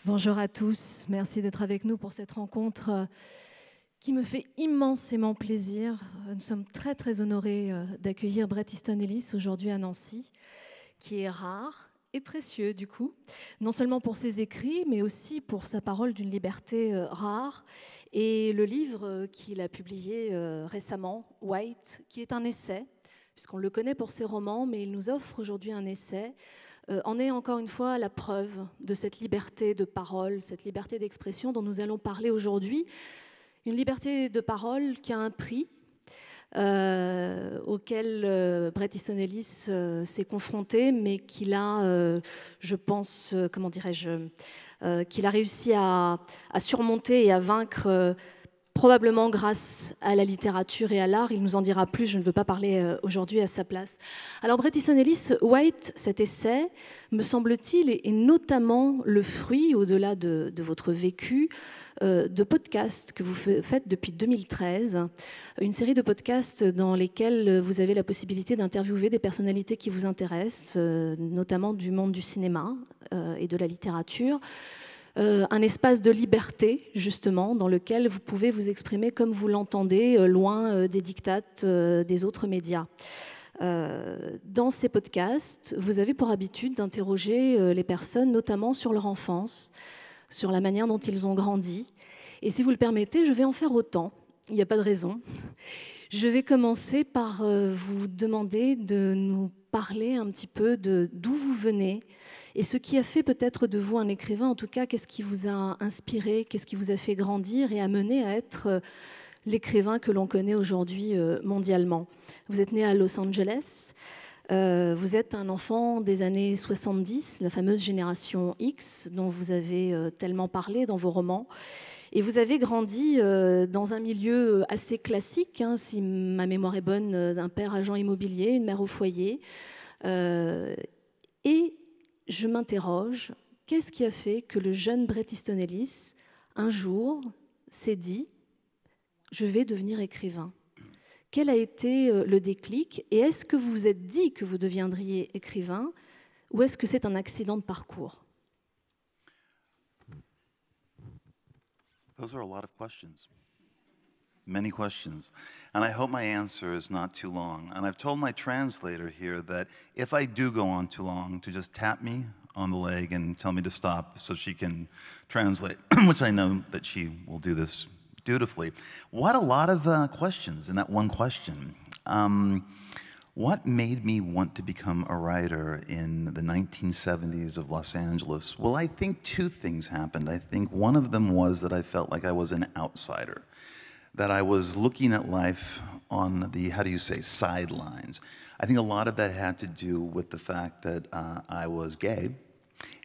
Bonjour à tous, merci d'être avec nous pour cette rencontre qui me fait immensément plaisir. Nous sommes très très honorés d'accueillir Bret Easton Ellis aujourd'hui à Nancy, qui est rare et précieux du coup, non seulement pour ses écrits, mais aussi pour sa parole d'une liberté rare, et le livre qu'il a publié récemment, White, qui est un essai, puisqu'on le connaît pour ses romans, mais il nous offre aujourd'hui un essai, en est encore une fois la preuve de cette liberté de parole, cette liberté d'expression dont nous allons parler aujourd'hui, une liberté de parole qui a un prix, auquel Bret Easton Ellis s'est confronté, mais qu'il a, je pense, comment dirais-je, qu'il a réussi à surmonter et à vaincre, probablement grâce à la littérature et à l'art. Il nous en dira plus, je ne veux pas parler aujourd'hui à sa place. Alors Bret Easton Ellis, White, cet essai, me semble-t-il, est notamment le fruit, au-delà de votre vécu, de podcasts que vous faites depuis 2013, une série de podcasts dans lesquels vous avez la possibilité d'interviewer des personnalités qui vous intéressent, notamment du monde du cinéma et de la littérature. Un espace de liberté, justement, dans lequel vous pouvez vous exprimer comme vous l'entendez, loin des dictates des autres médias. Dans ces podcasts, vous avez pour habitude d'interroger les personnes, notamment sur leur enfance, sur la manière dont ils ont grandi. Et si vous le permettez, je vais en faire autant. Il n'y a pas de raison. Je vais commencer par vous demander de nous parler un petit peu d'où vous venez et ce qui a fait peut-être de vous un écrivain. En tout cas, qu'est-ce qui vous a inspiré, qu'est-ce qui vous a fait grandir et amené à être l'écrivain que l'on connaît aujourd'hui mondialement. Vous êtes né à Los Angeles. Vous êtes un enfant des années 70, la fameuse génération X dont vous avez tellement parlé dans vos romans. Et vous avez grandi dans un milieu assez classique, hein, si ma mémoire est bonne, un père agent immobilier, une mère au foyer. Et je m'interroge, qu'est-ce qui a fait que le jeune Bret Easton Ellis, un jour, s'est dit « je vais devenir écrivain ». Quel a été le déclic? Et est-ce que vous vous êtes dit que vous deviendriez écrivain ou est-ce que c'est un accident de parcours? Those are a lot of questions. Many questions. And I hope my answer is not too long. And I've told my translator here that if I do go on too long, to just tap me on the leg and tell me to stop so she can translate, which I know that she will do this dutifully. What a lot of questions in that one question. What made me want to become a writer in the 1970s of Los Angeles? Well, I think two things happened. I think one of them was that I felt like I was an outsider, that I was looking at life on the, how do you say, sidelines. I think a lot of that had to do with the fact that I was gay,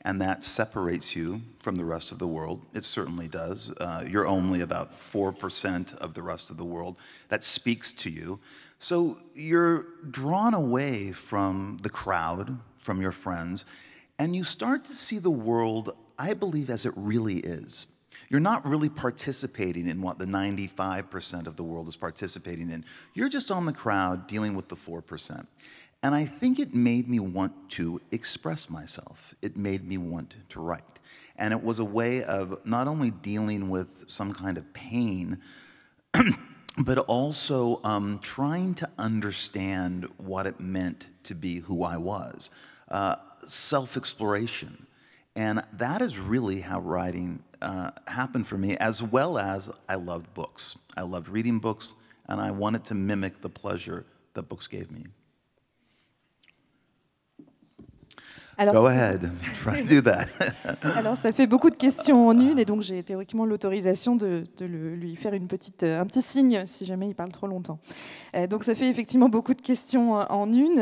and that separates you from the rest of the world. It certainly does. You're only about 4% of the rest of the world. That speaks to you. So you're drawn away from the crowd, from your friends, and you start to see the world, I believe, as it really is. You're not really participating in what the 95% of the world is participating in. You're just on the crowd dealing with the 4%. And I think it made me want to express myself. It made me want to write. And it was a way of not only dealing with some kind of pain, but also trying to understand what it meant to be who I was. Self-exploration. And that is really how writing happened for me, as well as I loved books. I loved reading books, and I wanted to mimic the pleasure that books gave me. Alors, Go ahead, try to do that. Alors, ça fait beaucoup de questions en une, et donc j'ai théoriquement l'autorisation de lui faire un petit signe si jamais il parle trop longtemps. Donc ça fait effectivement beaucoup de questions en une.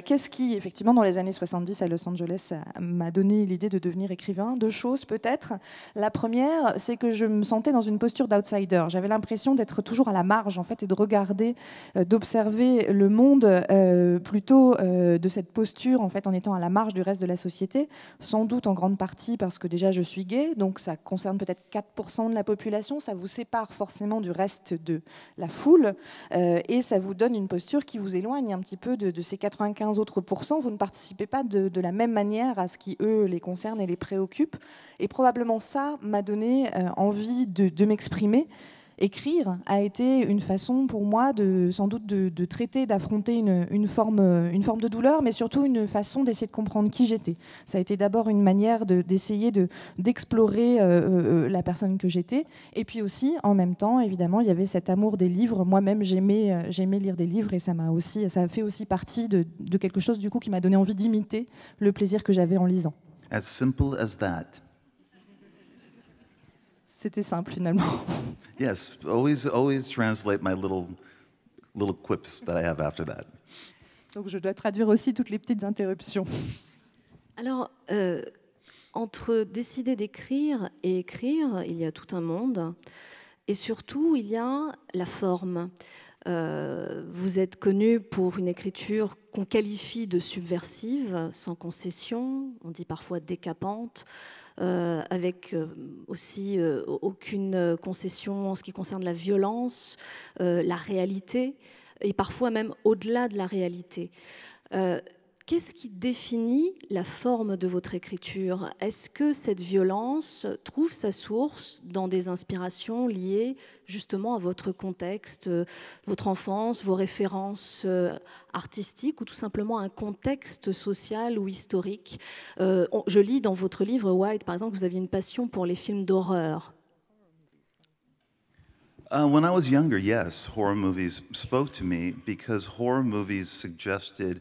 Qu'est-ce qui, effectivement, dans les années 70 à Los Angeles, m'a donné l'idée de devenir écrivain? Deux choses peut-être. La première, c'est que je me sentais dans une posture d'outsider. J'avais l'impression d'être toujours à la marge, en fait, et de regarder, d'observer le monde plutôt de cette posture, en fait, en étant à la marge du reste reste de la société, sans doute en grande partie parce que déjà je suis gay, donc ça concerne peut-être 4% de la population, ça vous sépare forcément du reste de la foule, et ça vous donne une posture qui vous éloigne un petit peu de ces 95 autres pourcents. Vous ne participez pas de la même manière à ce qui, eux, les concerne et les préoccupe. Et probablement ça m'a donné envie de m'exprimer. Écrire a été une façon pour moi sans doute de traiter, d'affronter une forme de douleur, mais surtout une façon d'essayer de comprendre qui j'étais. Ça a été d'abord une manière d'essayer d'explorer la personne que j'étais. Et puis aussi, en même temps, évidemment, il y avait cet amour des livres. Moi-même, j'aimais lire des livres et ça a fait aussi partie de quelque chose du coup qui m'a donné envie d'imiter le plaisir que j'avais en lisant. As simple as that. C'était simple finalement. Yes, always translate my little quips that I have after that. Donc je dois traduire aussi toutes les petites interruptions. Alors, entre décider d'écrire et écrire, il y a tout un monde. Et surtout, il y a la forme. Vous êtes connu pour une écriture qu'on qualifie de subversive, sans concession, on dit parfois décapante, avec aussi aucune concession en ce qui concerne la violence, la réalité, et parfois même au-delà de la réalité. Qu'est-ce qui définit la forme de votre écriture? Est-ce que cette violence trouve sa source dans des inspirations liées justement à votre contexte, votre enfance, vos références artistiques ou tout simplement un contexte social ou historique? Je lis dans votre livre White, par exemple, que vous aviez une passion pour les films d'horreur. When I was younger, yes, horror movies spoke to me because horror movies suggested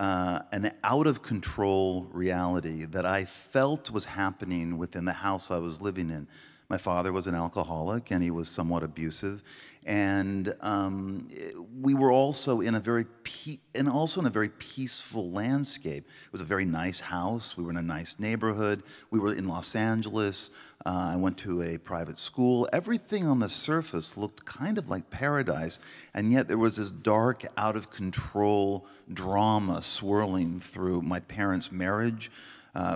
an out-of-control reality that I felt was happening within the house I was living in. My father was an alcoholic, and he was somewhat abusive. And we were also in a very peaceful landscape. It was a very nice house. We were in a nice neighborhood. We were in Los Angeles. I went to a private school. Everything on the surface looked kind of like paradise, and yet there was this dark, out-of-control drama swirling through my parents' marriage,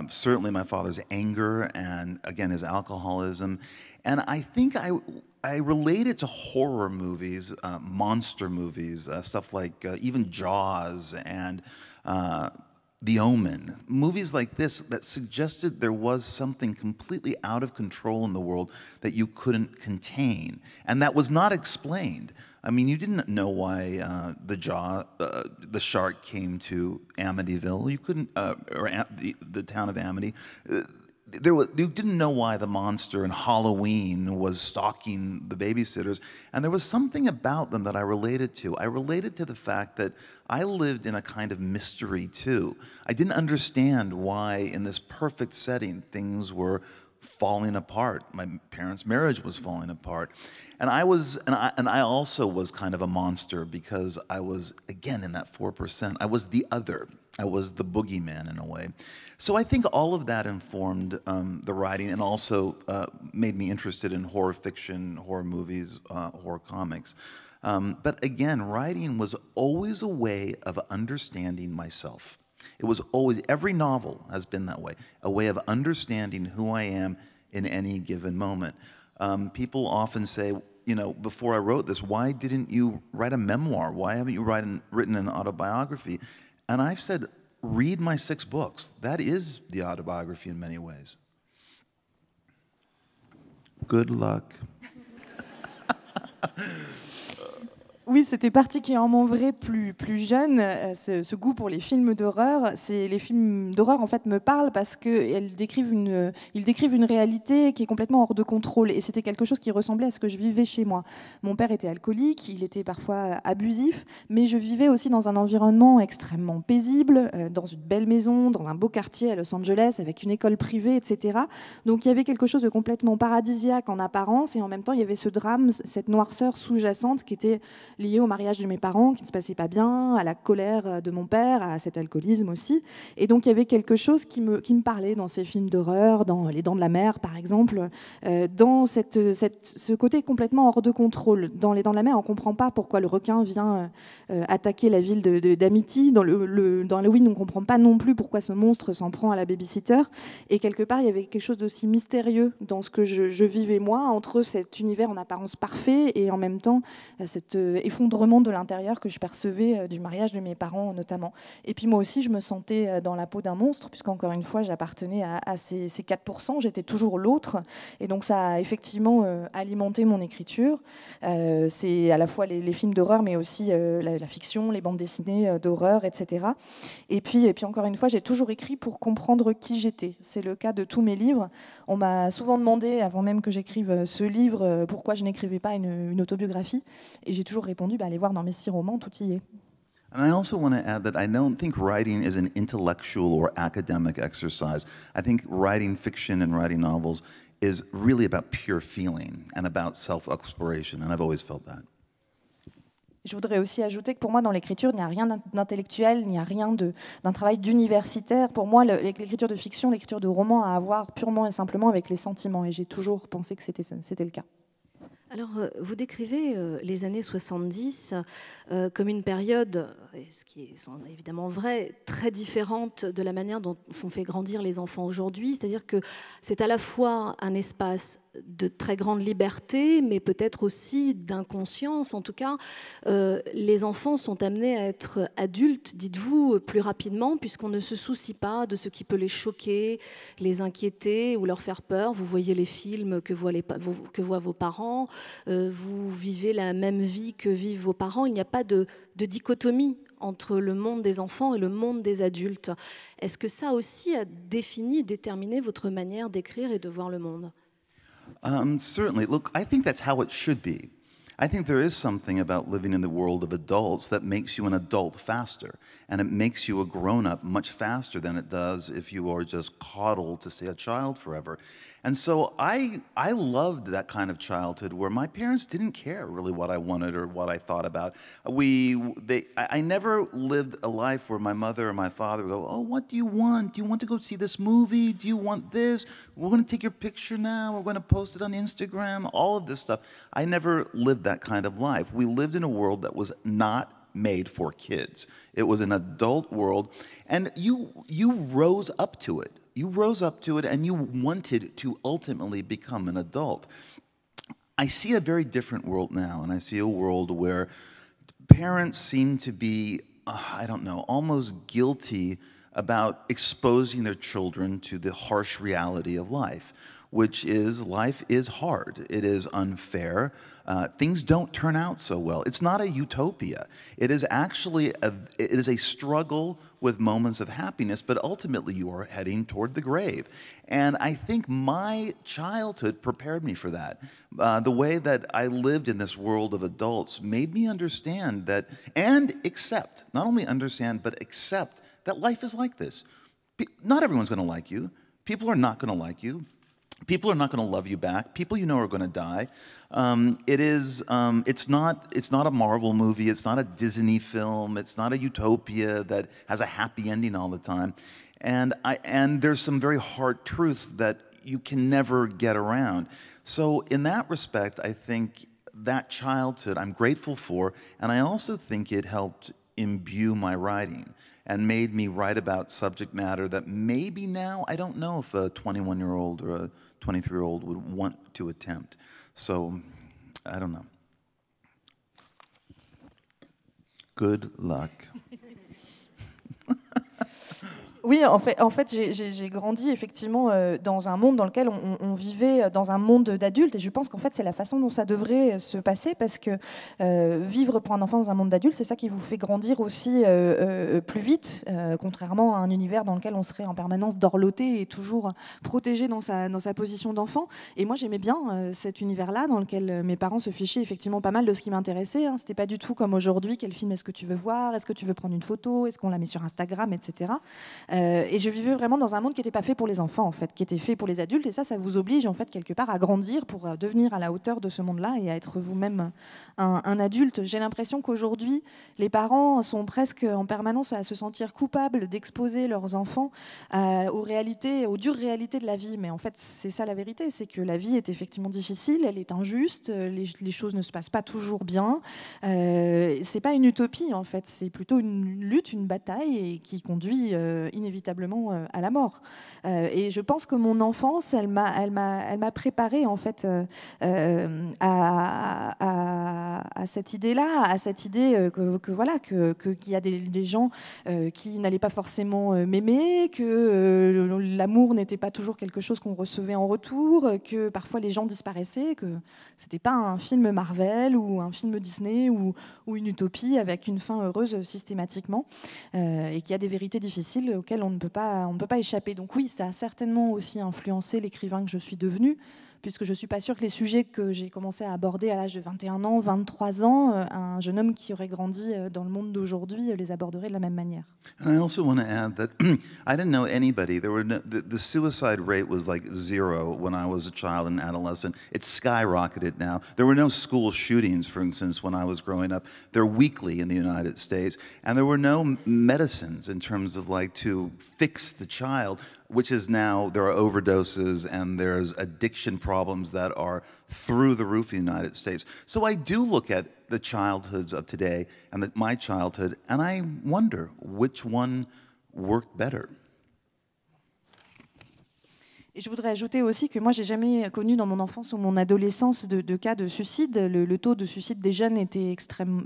certainly my father's anger, and again, his alcoholism. And I think I relate it to horror movies, monster movies, stuff like even Jaws and The Omen, movies like this that suggested there was something completely out of control in the world that you couldn't contain, and that was not explained. I mean, you didn't know why the shark came to Amityville. You couldn't, or the town of Amity. You didn't know why the monster in Halloween was stalking the babysitters, and there was something about them that I related to. I related to the fact that I lived in a kind of mystery too. I didn't understand why in this perfect setting things were falling apart. My parents' marriage was falling apart. And I also was kind of a monster because I was, again, in that 4%. I was the other. I was the boogeyman in a way. So I think all of that informed the writing and also made me interested in horror fiction, horror movies, horror comics. But again, writing was always a way of understanding myself. It was always, every novel has been that way, a way of understanding who I am in any given moment. People often say, you know, before I wrote this, why didn't you write a memoir? Why haven't you written an autobiography? And I've said, read my 6 books. That is the autobiography in many ways. Good luck. Oui, c'était particulièrement vrai plus jeune, ce goût pour les films d'horreur. Les films d'horreur, en fait, me parlent parce qu'ils décrivent une réalité qui est complètement hors de contrôle. Et c'était quelque chose qui ressemblait à ce que je vivais chez moi. Mon père était alcoolique, il était parfois abusif, mais je vivais aussi dans un environnement extrêmement paisible, dans une belle maison, dans un beau quartier à Los Angeles, avec une école privée, etc. Donc il y avait quelque chose de complètement paradisiaque en apparence, et en même temps, il y avait ce drame, cette noirceur sous-jacente qui était liées au mariage de mes parents qui ne se passait pas bien, à la colère de mon père, à cet alcoolisme aussi. Et donc il y avait quelque chose qui me parlait dans ces films d'horreur, dans Les Dents de la Mer par exemple, dans ce côté complètement hors de contrôle. Dans Les Dents de la Mer, on ne comprend pas pourquoi le requin vient attaquer la ville d'Amity. Dans Halloween, on ne comprend pas non plus pourquoi ce monstre s'en prend à la babysitter. Et quelque part, il y avait quelque chose d'aussi mystérieux dans ce que je vivais moi, entre cet univers en apparence parfait et en même temps cet effondrement de l'intérieur que je percevais du mariage de mes parents notamment. Et puis moi aussi, je me sentais dans la peau d'un monstre, puisqu'encore une fois, j'appartenais à ces 4%, j'étais toujours l'autre. Et donc ça a effectivement alimenté mon écriture. C'est à la fois les films d'horreur, mais aussi la fiction, les bandes dessinées d'horreur, etc. Et puis encore une fois, j'ai toujours écrit pour comprendre qui j'étais. C'est le cas de tous mes livres. On m'a souvent demandé, avant même que j'écrive ce livre, pourquoi je n'écrivais pas une autobiographie. Et j'ai toujours répondu, allez voir dans mes 6 romans, tout y est. And I also want to add that I don't think writing is an intellectual or academic exercise. I think writing fiction and writing novels is really about pure feeling and about self-exploration, and I've always felt that. Je voudrais aussi ajouter que pour moi, dans l'écriture, il n'y a rien d'intellectuel, il n'y a rien d'un travail d'universitaire. Pour moi, l'écriture de fiction, l'écriture de roman a à voir purement et simplement avec les sentiments. Et j'ai toujours pensé que c'était le cas. Alors, vous décrivez les années 70 comme une période, ce qui est évidemment vrai, très différente de la manière dont on fait grandir les enfants aujourd'hui. C'est-à-dire que c'est à la fois un espace de très grande liberté, mais peut-être aussi d'inconscience. En tout cas, les enfants sont amenés à être adultes, dites-vous, plus rapidement, puisqu'on ne se soucie pas de ce qui peut les choquer, les inquiéter ou leur faire peur. Vous voyez les films que voient vos parents, vous vivez la même vie que vivent vos parents. Il n'y a pas de dichotomie entre le monde des enfants et le monde des adultes. Est-ce que ça aussi a déterminé votre manière d'écrire et de voir le monde ? Certainly. Look, I think that's how it should be. I think there is something about living in the world of adults that makes you an adult faster, and it makes you a grown-up much faster than it does if you are just coddled to stay a child forever. And so I loved that kind of childhood where my parents didn't care really what I wanted or what I thought about. I never lived a life where my mother or my father would go, oh, what do you want? Do you want to go see this movie? Do you want this? We're going to take your picture now. We're going to post it on Instagram. All of this stuff. I never lived that kind of life. We lived in a world that was not made for kids. It was an adult world, and you rose up to it. You rose up to it and you wanted to ultimately become an adult. I see a very different world now, and I see a world where parents seem to be, almost guilty about exposing their children to the harsh reality of life, which is life is hard. It is unfair. Things don't turn out so well. It's not a utopia. It is actually a struggle with moments of happiness, but ultimately you are heading toward the grave. And I think my childhood prepared me for that. The way that I lived in this world of adults made me understand that, and accept, not only understand, but accept that life is like this. Not everyone's going to like you. People are not going to like you. People are not going to love you back. People you know are going to die. It's not a Marvel movie. It's not a Disney film. It's not a utopia that has a happy ending all the time. And there's some very hard truths that you can never get around. So in that respect, I think that childhood I'm grateful for, and I also think it helped imbue my writing and made me write about subject matter that maybe now I don't know if a 21-year-old or a 23-year-old would want to attempt. So, I don't know. Good luck. Oui, en fait j'ai grandi effectivement dans un monde dans lequel on vivait dans un monde d'adultes, et je pense qu'en fait c'est la façon dont ça devrait se passer, parce que vivre pour un enfant dans un monde d'adultes, c'est ça qui vous fait grandir aussi plus vite, contrairement à un univers dans lequel on serait en permanence dorloté et toujours protégé dans sa position d'enfant. Et moi j'aimais bien cet univers-là dans lequel mes parents se fichaient effectivement pas mal de ce qui m'intéressait, hein. C'était pas du tout comme aujourd'hui, quel film est-ce que tu veux voir, est-ce que tu veux prendre une photo, est-ce qu'on la met sur Instagram, etc. Et je vivais vraiment dans un monde qui n'était pas fait pour les enfants, en fait, qui était fait pour les adultes. Et ça vous oblige, en fait, quelque part à grandir pour devenir à la hauteur de ce monde-là et à être vous-même un adulte. J'ai l'impression qu'aujourd'hui, les parents sont presque en permanence à se sentir coupables d'exposer leurs enfants aux dures réalités de la vie. Mais en fait, c'est ça la vérité, c'est que la vie est effectivement difficile, elle est injuste, les choses ne se passent pas toujours bien. C'est pas une utopie, en fait, c'est plutôt une lutte, une bataille et qui conduit inévitablement à la mort. Et je pense que mon enfance, elle m'a préparée, en fait, à cette idée-là, à cette idée qu'il y a des gens qui n'allaient pas forcément m'aimer, que l'amour n'était pas toujours quelque chose qu'on recevait en retour, que parfois les gens disparaissaient, que c'était pas un film Marvel ou un film Disney ou une utopie avec une fin heureuse systématiquement, et qu'il y a des vérités difficiles auxquelles on ne peut pas échapper. Donc oui, ça a certainement aussi influencé l'écrivain que je suis devenue, puisque je ne suis pas sûre que les sujets que j'ai commencé à aborder à l'âge de 21 ans, 23 ans, un jeune homme qui aurait grandi dans le monde d'aujourd'hui les aborderait de la même manière. And I also want to add that I didn't know anybody. The suicide rate was like 0 when I was a child and adolescent. It's skyrocketed now. There were no school shootings, for instance, when I was growing up. They're weekly in the United States. And there were no medicines in terms of like to fix the child, which is now there are overdoses and there's addiction problems that are through the roof in the United States. So I do look at the childhoods of today and my childhood, and I wonder which one worked better. Et je voudrais ajouter aussi que moi, j'ai jamais connu dans mon enfance ou mon adolescence de cas de suicide. Le taux de suicide des jeunes était extrêmement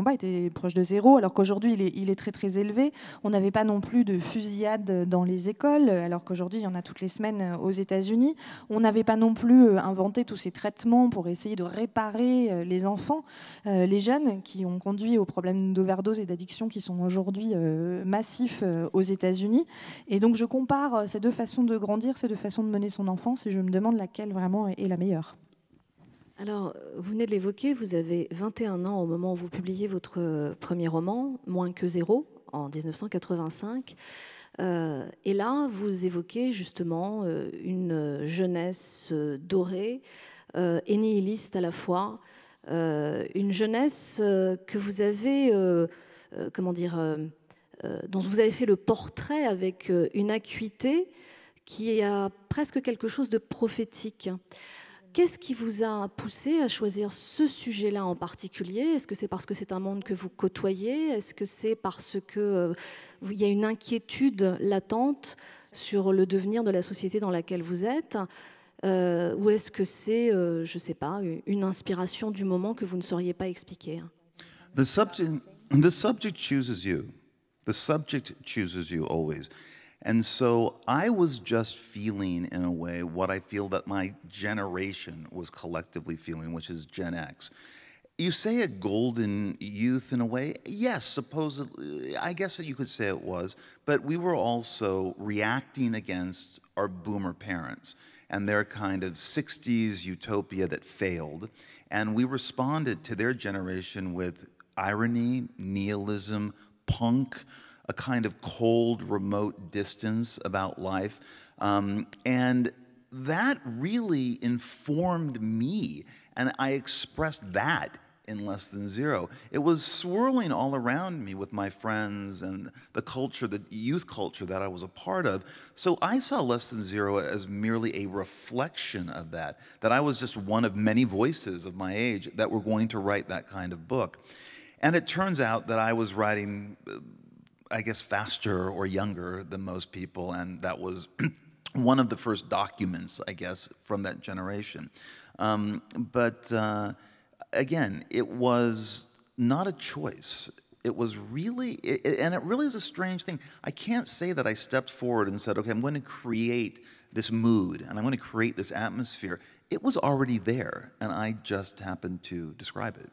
bas, était proche de 0, alors qu'aujourd'hui, il est très très élevé. On n'avait pas non plus de fusillade dans les écoles, alors qu'aujourd'hui, il y en a toutes les semaines aux États-Unis. On n'avait pas non plus inventé tous ces traitements pour essayer de réparer les enfants, les jeunes, qui ont conduit aux problèmes d'overdose et d'addiction qui sont aujourd'hui massifs aux États-Unis. Et donc, je compare ces deux façons de grandir, ces deux façon de mener son enfance, et je me demande laquelle vraiment est la meilleure. Alors, vous venez de l'évoquer, vous avez 21 ans au moment où vous publiez votre premier roman, Moins que zéro, en 1985. Et là, vous évoquez justement une jeunesse dorée et nihiliste à la fois, une jeunesse que vous avez, dont vous avez fait le portrait avec une acuité qui a presque quelque chose de prophétique. Qu'est-ce qui vous a poussé à choisir ce sujet-là en particulier? Est-ce que c'est parce que c'est un monde que vous côtoyez? Est-ce que c'est parce qu'il y a une inquiétude latente sur le devenir de la société dans laquelle vous êtes? Ou est-ce que c'est, je ne sais pas, une inspiration du moment que vous ne sauriez pas expliquer? The subject chooses you. The subject chooses you always. And so I was just feeling, in a way, what I feel that my generation was collectively feeling, which is Gen X. You say a golden youth in a way. Yes, supposedly, I guess that you could say it was, but we were also reacting against our boomer parents and their kind of 60s utopia that failed. And we responded to their generation with irony, nihilism, punk, a kind of cold, remote distance about life. And that really informed me, and I expressed that in Less Than Zero. It was swirling all around me with my friends and the culture, the youth culture that I was a part of. So I saw Less Than Zero as merely a reflection of that I was just one of many voices of my age that were going to write that kind of book. And it turns out that I was writing I guess, faster or younger than most people, and that was one of the first documents, I guess, from that generation. But again, it was not a choice. It was really, and it really is a strange thing. I can't say that I stepped forward and said, okay, I'm going to create this mood, and I'm going to create this atmosphere. It was already there, and I just happened to describe it.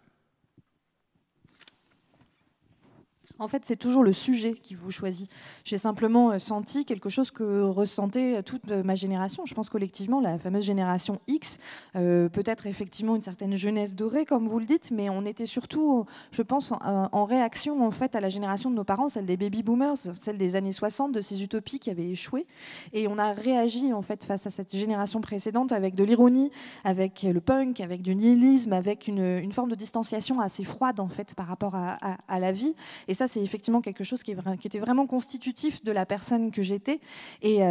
En fait, c'est toujours le sujet qui vous choisit. J'ai simplement senti quelque chose que ressentait toute ma génération. Je pense collectivement, la fameuse génération X, peut-être effectivement une certaine jeunesse dorée, comme vous le dites, mais on était surtout, je pense, en réaction en fait à la génération de nos parents, celle des baby-boomers, celle des années 60, de ces utopies qui avaient échoué. Et on a réagi en fait face à cette génération précédente avec de l'ironie, avec le punk, avec du nihilisme, avec une forme de distanciation assez froide en fait par rapport à la vie. Et ça, c'est effectivement quelque chose qui était vraiment constitutif de la personne que j'étais. Et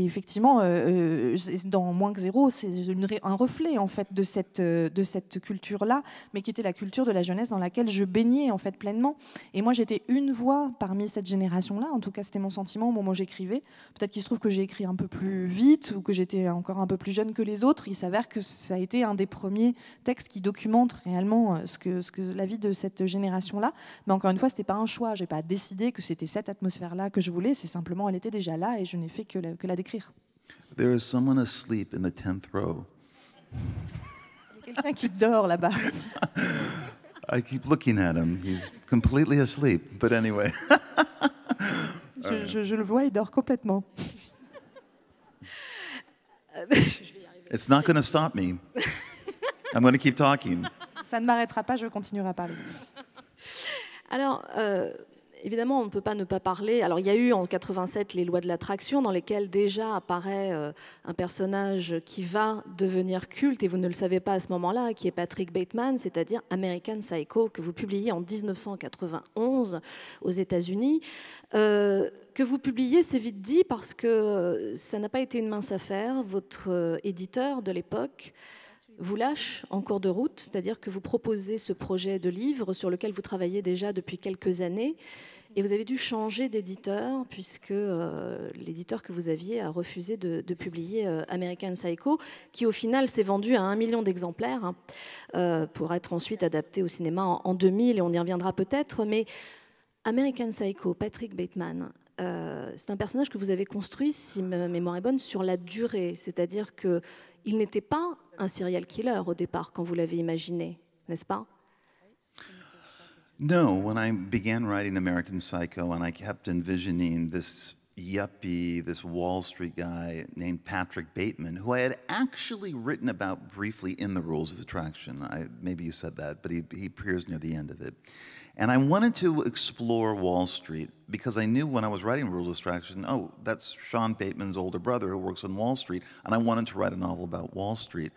effectivement, dans Moins que zéro, c'est un reflet en fait de cette culture-là, mais qui était la culture de la jeunesse dans laquelle je baignais en fait pleinement. Et moi, j'étais une voix parmi cette génération-là. En tout cas, c'était mon sentiment au moment où j'écrivais. Peut-être qu'il se trouve que j'ai écrit un peu plus vite ou que j'étais encore un peu plus jeune que les autres. Il s'avère que ça a été un des premiers textes qui documente réellement ce que la vie de cette génération-là. Mais encore une fois, c'était pas un choix. J'ai pas décidé que c'était cette atmosphère-là que je voulais. C'est simplement, elle était déjà là et je n'ai fait que la décrire. There is someone asleep in the 10th row. Il y a quelqu'un qui dort là-bas. I keep looking at him. He's completely asleep. But anyway. je le vois, il dort complètement. It's not going to stop me. I'm going to keep talking. Ça ne m'arrêtera pas, je continuerai à parler. Alors, évidemment, on ne peut pas ne pas parler. Alors, il y a eu en 87 les lois de l'attraction dans lesquelles déjà apparaît un personnage qui va devenir culte, et vous ne le savez pas à ce moment-là, qui est Patrick Bateman, c'est-à-dire American Psycho, que vous publiez en 1991 aux États-Unis. Que vous publiez, c'est vite dit, parce que ça n'a pas été une mince affaire. Votre éditeur de l'époque vous lâche en cours de route, c'est-à-dire que vous proposez ce projet de livre sur lequel vous travaillez déjà depuis quelques années, et vous avez dû changer d'éditeur puisque l'éditeur que vous aviez a refusé de publier American Psycho, qui au final s'est vendu à 1 million d'exemplaires pour être ensuite adapté au cinéma en 2000, et on y reviendra peut-être. Mais American Psycho, Patrick Bateman, c'est un personnage que vous avez construit, si ma mémoire est bonne, sur la durée, c'est-à-dire qu'il n'était pas un serial killer au départ quand vous l'avez imaginé, n'est-ce pas? No, when I began writing American Psycho and I kept envisioning this yuppie, this Wall Street guy named Patrick Bateman, who I had actually written about briefly in The Rules of Attraction. Maybe you said that, but he appears near the end of it. And I wanted to explore Wall Street because I knew when I was writing Rules of Attraction, oh, that's Sean Bateman's older brother who works on Wall Street, and I wanted to write a novel about Wall Street.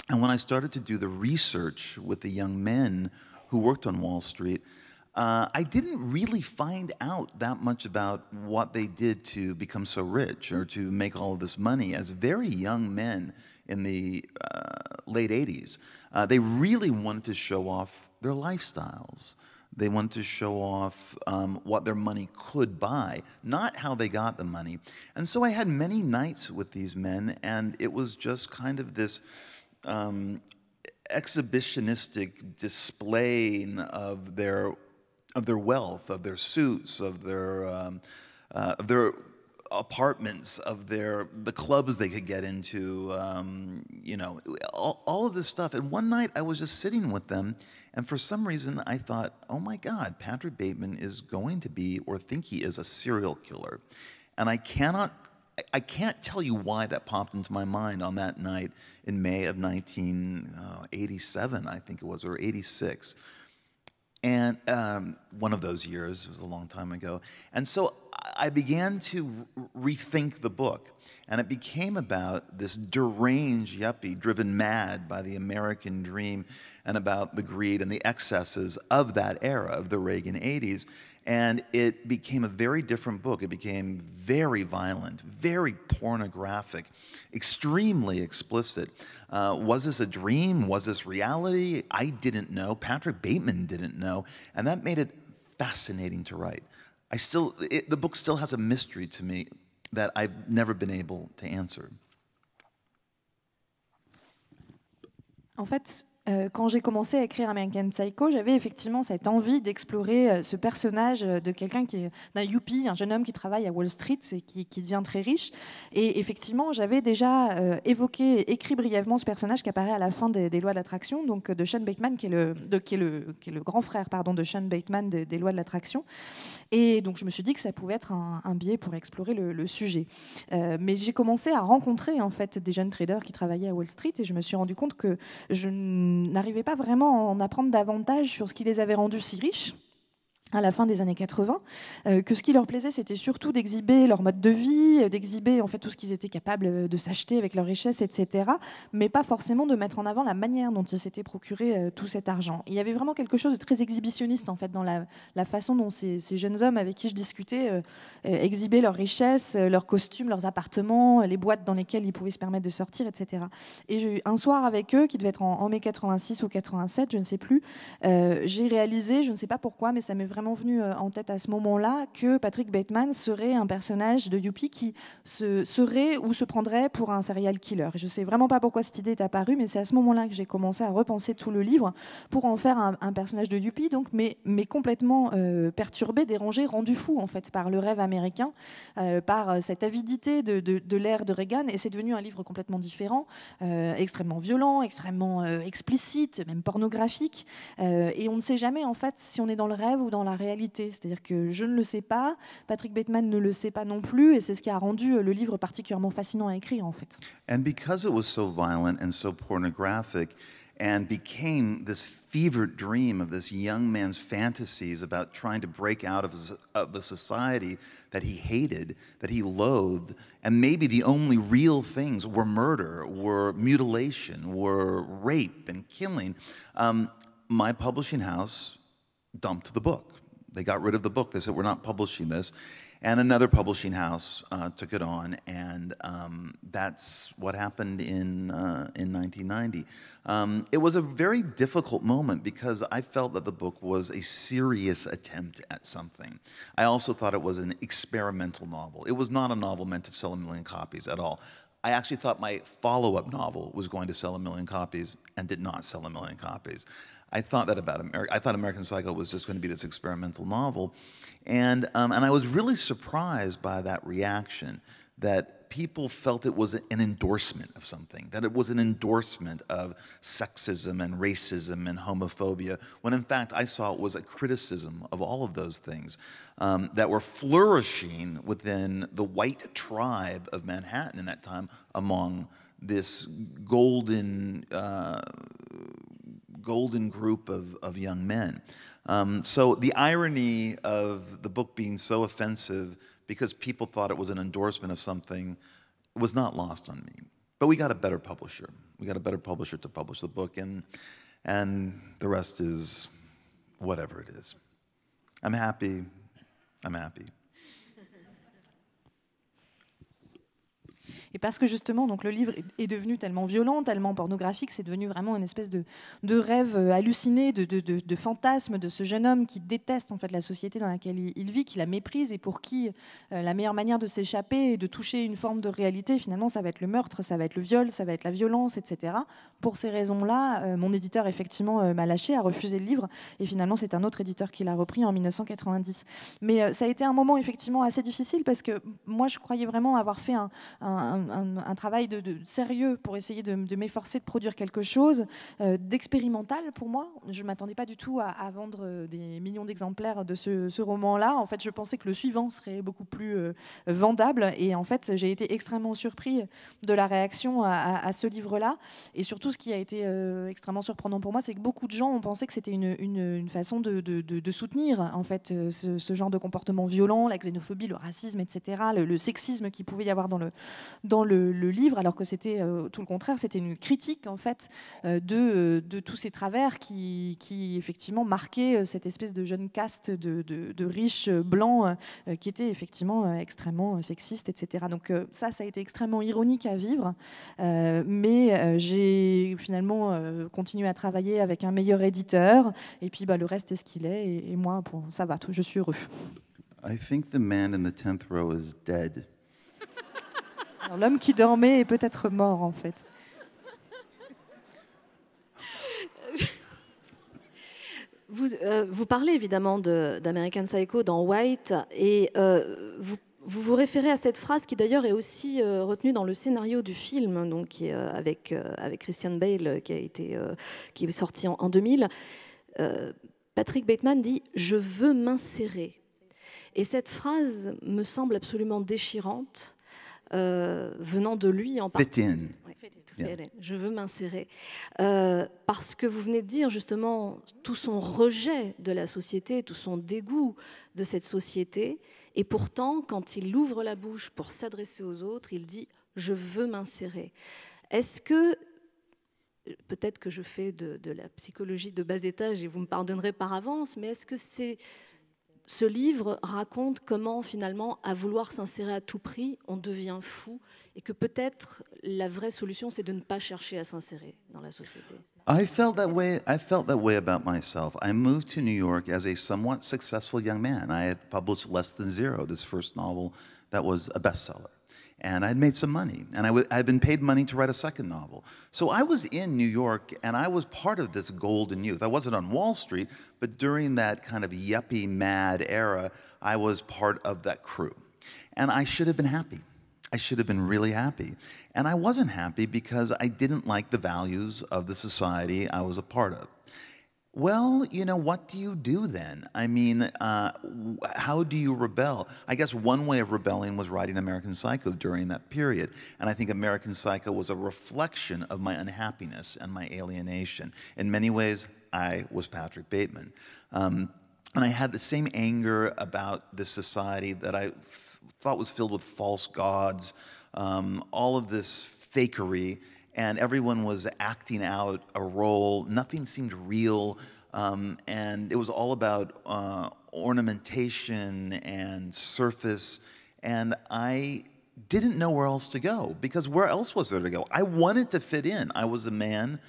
And when I started to do the research with the young men who worked on Wall Street, I didn't really find out that much about what they did to become so rich or to make all of this money as very young men in the late 80s. They really wanted to show off their lifestyles. They wanted to show off what their money could buy, not how they got the money. And so I had many nights with these men, and it was just kind of this exhibitionistic displaying of their wealth, of their suits, of their apartments, of the clubs they could get into, you know, all of this stuff. And one night I was just sitting with them, and for some reason I thought, oh my God, Patrick Bateman is going to be, or think he is, a serial killer. And I can't tell you why that popped into my mind on that night in May of 1987, I think it was, or 86. And one of those years, it was a long time ago. And so I began to rethink the book. And it became about this deranged yuppie driven mad by the American dream and about the greed and the excesses of that era, of the Reagan 80s. And it became a very different book. It became very violent, very pornographic, extremely explicit. Was this a dream? Was this reality? I didn't know. Patrick Bateman didn't know. And that made it fascinating to write. The book still has a mystery to me that I've never been able to answer. En fait, quand j'ai commencé à écrire American Psycho, j'avais effectivement cette envie d'explorer ce personnage de quelqu'un qui est d'un youpi, un jeune homme qui travaille à Wall Street et qui devient très riche. Et effectivement, j'avais déjà écrit brièvement ce personnage qui apparaît à la fin des Lois de l'attraction, donc de Sean Bateman, qui est le grand frère de Sean Bateman des Lois de l'attraction. Et donc je me suis dit que ça pouvait être un biais pour explorer le sujet. Mais j'ai commencé à rencontrer en fait des jeunes traders qui travaillaient à Wall Street et je me suis rendu compte que je n'arrivais pas vraiment à en apprendre davantage sur ce qui les avait rendus si riches à la fin des années 80, que ce qui leur plaisait, c'était surtout d'exhiber leur mode de vie, d'exhiber en fait tout ce qu'ils étaient capables de s'acheter avec leur richesse, etc., mais pas forcément de mettre en avant la manière dont ils s'étaient procuré tout cet argent. Et il y avait vraiment quelque chose de très exhibitionniste en fait dans la façon dont ces jeunes hommes avec qui je discutais exhibaient leurs richesses, leurs costumes, leurs appartements, les boîtes dans lesquelles ils pouvaient se permettre de sortir, etc. Et j'ai eu un soir avec eux, qui devait être en mai 86 ou 87, je ne sais plus, j'ai réalisé, je ne sais pas pourquoi, mais ça m'est vraiment venu en tête à ce moment-là, que Patrick Bateman serait un personnage de youpi qui serait ou se prendrait pour un serial killer. Je ne sais vraiment pas pourquoi cette idée est apparue, mais c'est à ce moment-là que j'ai commencé à repenser tout le livre pour en faire un personnage de youpi, donc, mais complètement perturbé, dérangé, rendu fou en fait par le rêve américain, par cette avidité de l'ère de Reagan, et c'est devenu un livre complètement différent, extrêmement violent, extrêmement explicite, même pornographique, et on ne sait jamais en fait si on est dans le rêve ou dans la réalité. C'est-à-dire que je ne le sais pas, Patrick Bateman ne le sait pas non plus, et c'est ce qui a rendu le livre particulièrement fascinant à écrire en fait. And because it was so violent and so pornographic and became this fevered dream of this young man's fantasies about trying to break out of a society that he hated, that he loathed, and maybe the only real things were murder, were mutilation, were rape and killing, my publishing house dumped the book. They got rid of the book. They said, we're not publishing this. And another publishing house took it on, and that's what happened in 1990. It was a very difficult moment because I felt that the book was a serious attempt at something. I also thought it was an experimental novel. It was not a novel meant to sell 1 million copies at all. I actually thought my follow-up novel was going to sell 1 million copies and did not sell 1 million copies. I thought that about I thought American Psycho was just going to be this experimental novel, and I was really surprised by that reaction, that people felt it was an endorsement of something, that it was an endorsement of sexism and racism and homophobia, when in fact I saw it was a criticism of all of those things that were flourishing within the white tribe of Manhattan in that time, among this golden group of young men. So the irony of the book being so offensive because people thought it was an endorsement of something was not lost on me. But we got a better publisher. We got a better publisher to publish the book, and the rest is whatever it is. I'm happy. I'm happy. Et parce que justement, donc, le livre est devenu tellement violent, tellement pornographique, c'est devenu vraiment une espèce de rêve halluciné, de fantasme de ce jeune homme qui déteste en fait la société dans laquelle il vit, qui la méprise et pour qui la meilleure manière de s'échapper et de toucher une forme de réalité, finalement, ça va être le meurtre, ça va être le viol, ça va être la violence, etc. Pour ces raisons-là, mon éditeur effectivement m'a lâché, a refusé le livre, et finalement c'est un autre éditeur qui l'a repris en 1990. Mais ça a été un moment effectivement assez difficile parce que moi je croyais vraiment avoir fait un travail de sérieux pour essayer de m'efforcer de produire quelque chose d'expérimental pour moi. Je ne m'attendais pas du tout à vendre des millions d'exemplaires de ce roman-là. En fait, je pensais que le suivant serait beaucoup plus vendable. Et en fait, j'ai été extrêmement surpris de la réaction à ce livre-là. Et surtout, ce qui a été extrêmement surprenant pour moi, c'est que beaucoup de gens ont pensé que c'était une façon de soutenir en fait, ce genre de comportement violent, la xénophobie, le racisme, etc., le sexisme qu'il pouvait y avoir dans le livre, alors que c'était tout le contraire, c'était une critique en fait de tous ces travers qui effectivement marquaient cette espèce de jeune caste de riches blancs qui était effectivement extrêmement sexiste, etc. Donc ça a été extrêmement ironique à vivre, mais j'ai finalement continué à travailler avec un meilleur éditeur, et puis le reste est ce qu'il est, et moi, ça va, je suis heureux. I think the man in the 10th row is dead. L'homme qui dormait est peut-être mort, en fait. Vous parlez évidemment d'American Psycho dans White, et vous référez à cette phrase qui d'ailleurs est aussi retenue dans le scénario du film, donc, qui est, avec Christian Bale, qui est sorti en 2000. Patrick Bateman dit « Je veux m'insérer ». Et cette phrase me semble absolument déchirante, venant de lui en particulier. Je veux m'insérer. Parce que vous venez de dire justement tout son rejet de la société, tout son dégoût de cette société. Et pourtant, quand il ouvre la bouche pour s'adresser aux autres, il dit « je veux m'insérer ». Est-ce que, peut-être que je fais de la psychologie de bas étage et vous me pardonnerez par avance, mais est-ce que ce livre raconte comment finalement, à vouloir s'insérer à tout prix, on devient fou, et que peut-être la vraie solution, c'est de ne pas chercher à s'insérer dans la société? I felt that way about myself. I moved to New York as a somewhat successful young man. I had published Less Than Zero, this first novel that was a bestseller. And I'd made some money, and I'd been paid money to write a second novel. So I was in New York, and I was part of this golden youth. I wasn't on Wall Street, but during that kind of yuppie mad era, I was part of that crew. And I should have been happy. I should have been really happy. And I wasn't happy because I didn't like the values of the society I was a part of. Well, you know, what do you do then? I mean, how do you rebel? I guess one way of rebelling was writing American Psycho during that period. And I think American Psycho was a reflection of my unhappiness and my alienation. In many ways, I was Patrick Bateman. And I had the same anger about this society that I thought was filled with false gods, all of this fakery, and everyone was acting out a role. Nothing seemed real, and it was all about ornamentation and surface, and I didn't know where else to go, because where else was there to go? I wanted to fit in. I was a man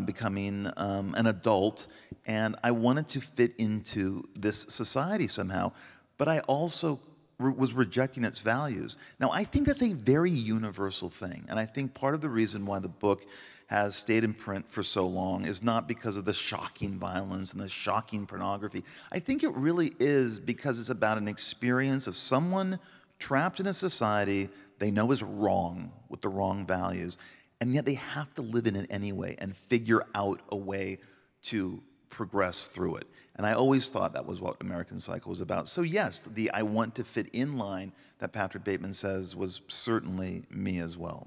becoming an adult, and I wanted to fit into this society somehow, but I also was rejecting its values. Now, I think that's a very universal thing, and I think part of the reason why the book has stayed in print for so long is not because of the shocking violence and the shocking pornography. I think it really is because it's about an experience of someone trapped in a society they know is wrong, with the wrong values, and yet they have to live in it anyway and figure out a way to progress through it. And I always thought that was what American Psycho was about. So yes, the I want to fit in line that Patrick Bateman says was certainly me as well.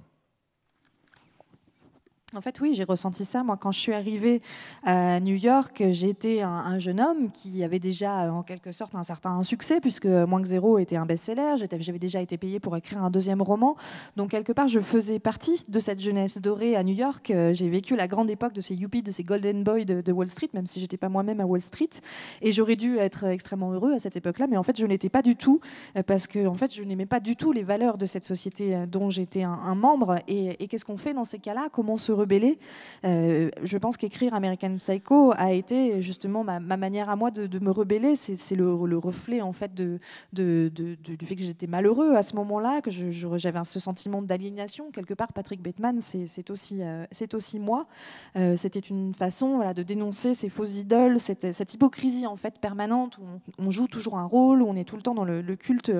En fait, oui, j'ai ressenti ça. Moi, quand je suis arrivée à New York, j'étais un jeune homme qui avait déjà, en quelque sorte, un certain succès, puisque Moins que Zéro était un best-seller. J'avais déjà été payée pour écrire un deuxième roman. Donc, quelque part, je faisais partie de cette jeunesse dorée à New York. J'ai vécu la grande époque de ces yuppies, de ces golden boys de Wall Street, même si je n'étais pas moi-même à Wall Street. Et j'aurais dû être extrêmement heureux à cette époque-là. Mais en fait, je ne l'étais pas du tout, parce que en fait, je n'aimais pas du tout les valeurs de cette société dont j'étais un membre. Et qu'est-ce qu'on fait dans ces cas-là? Comment se rebeller? Je pense qu'écrire American Psycho a été justement ma manière à moi de me rebeller. C'est le reflet en fait du fait que j'étais malheureux à ce moment-là, que j'avais ce sentiment d'aliénation. Quelque part, Patrick Bateman, c'est aussi moi. C'était une façon, voilà, de dénoncer ces fausses idoles, cette hypocrisie en fait permanente où on joue toujours un rôle, où on est tout le temps dans le culte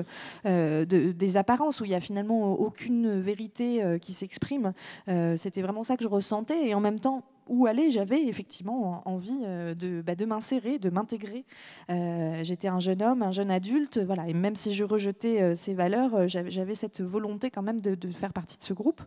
des apparences, où il n'y a finalement aucune vérité qui s'exprime. C'était vraiment ça que je ressentais. Et en même temps, où aller, j'avais effectivement envie de m'insérer, de m'intégrer. J'étais un jeune homme, un jeune adulte, voilà, et même si je rejetais ces valeurs, j'avais cette volonté quand même de faire partie de ce groupe.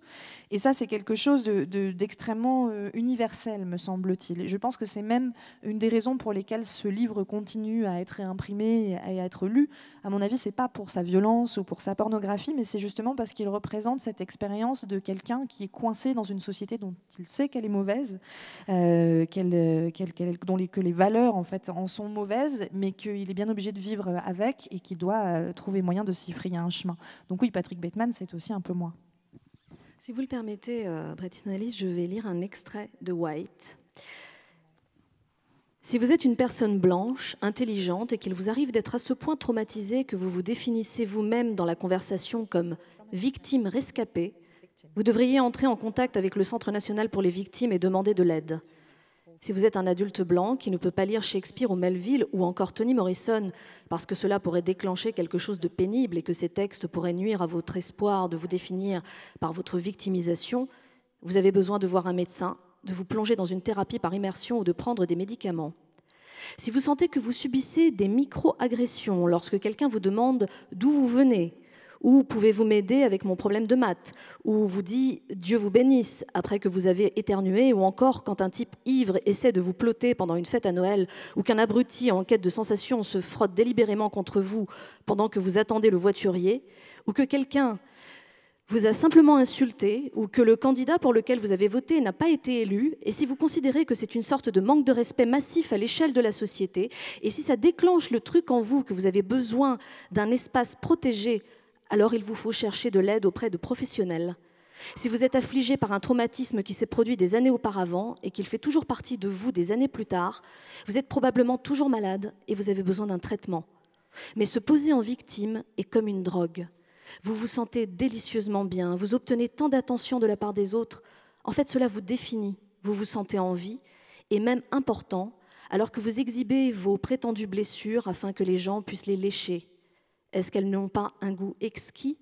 Et ça, c'est quelque chose d'extrêmement universel, me semble-t-il. Et je pense que c'est même une des raisons pour lesquelles ce livre continue à être réimprimé et à être lu. À mon avis, c'est pas pour sa violence ou pour sa pornographie, mais c'est justement parce qu'il représente cette expérience de quelqu'un qui est coincé dans une société dont il sait qu'elle est mauvaise, que les valeurs en fait en sont mauvaises, mais qu'il est bien obligé de vivre avec et qu'il doit trouver moyen de s'y frayer un chemin. Donc oui, Patrick Bateman, c'est aussi un peu moi. Si vous le permettez, Bret Easton Ellis, je vais lire un extrait de White. Si vous êtes une personne blanche, intelligente, et qu'il vous arrive d'être à ce point traumatisé que vous vous définissez vous-même dans la conversation comme victime rescapée, vous devriez entrer en contact avec le Centre national pour les victimes et demander de l'aide. Si vous êtes un adulte blanc qui ne peut pas lire Shakespeare ou Melville ou encore Toni Morrison parce que cela pourrait déclencher quelque chose de pénible et que ces textes pourraient nuire à votre espoir de vous définir par votre victimisation, vous avez besoin de voir un médecin, de vous plonger dans une thérapie par immersion ou de prendre des médicaments. Si vous sentez que vous subissez des micro-agressions lorsque quelqu'un vous demande d'où vous venez, ou pouvez-vous m'aider avec mon problème de maths, ou vous dit « Dieu vous bénisse » après que vous avez éternué, ou encore quand un type ivre essaie de vous ploter pendant une fête à Noël, ou qu'un abruti en quête de sensations se frotte délibérément contre vous pendant que vous attendez le voiturier, ou que quelqu'un vous a simplement insulté, ou que le candidat pour lequel vous avez voté n'a pas été élu, et si vous considérez que c'est une sorte de manque de respect massif à l'échelle de la société, et si ça déclenche le truc en vous que vous avez besoin d'un espace protégé, alors il vous faut chercher de l'aide auprès de professionnels. Si vous êtes affligé par un traumatisme qui s'est produit des années auparavant et qu'il fait toujours partie de vous des années plus tard, vous êtes probablement toujours malade et vous avez besoin d'un traitement. Mais se poser en victime est comme une drogue. Vous vous sentez délicieusement bien, vous obtenez tant d'attention de la part des autres. En fait, cela vous définit, vous vous sentez en vie, et même important, alors que vous exhibez vos prétendues blessures afin que les gens puissent les lécher. Est-ce qu'elles n'ont pas un goût exquis ?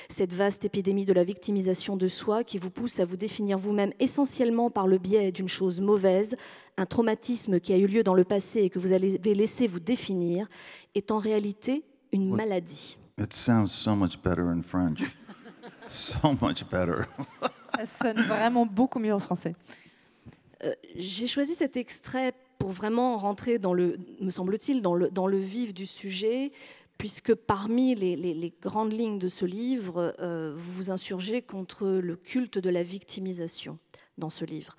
Cette vaste épidémie de la victimisation de soi qui vous pousse à vous définir vous-même essentiellement par le biais d'une chose mauvaise, un traumatisme qui a eu lieu dans le passé et que vous avez laissé vous définir, est en réalité une maladie. It sounds so much better in French. So much better. Ça sonne vraiment beaucoup mieux en français. J'ai choisi cet extrait pour vraiment rentrer me semble-t-il, dans le vif du sujet, puisque parmi les grandes lignes de ce livre, vous vous insurgez contre le culte de la victimisation dans ce livre.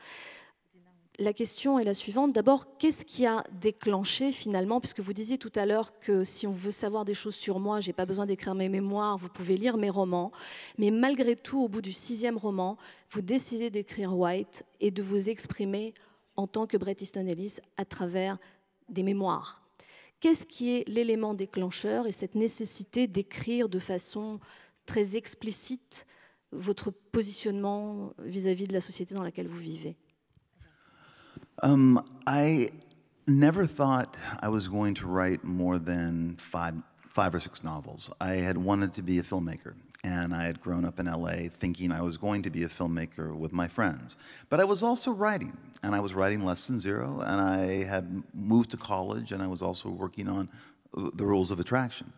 La question est la suivante. D'abord, qu'est-ce qui a déclenché finalement, puisque vous disiez tout à l'heure que si on veut savoir des choses sur moi, je n'ai pas besoin d'écrire mes mémoires, vous pouvez lire mes romans, mais malgré tout, au bout du 6e roman, vous décidez d'écrire White et de vous exprimer en tant que Bret Easton Ellis à travers des mémoires. Qu'est-ce qui est l'élément déclencheur et cette nécessité d'écrire de façon très explicite votre positionnement vis-à-vis de la société dans laquelle vous vivez ? I never thought I was going to write more than five or six novels. I had wanted to be a filmmaker, and I had grown up in LA thinking I was going to be a filmmaker with my friends. But I was also writing, and I was writing Less Than Zero, and I had moved to college, and I was also working on The Rules of Attraction.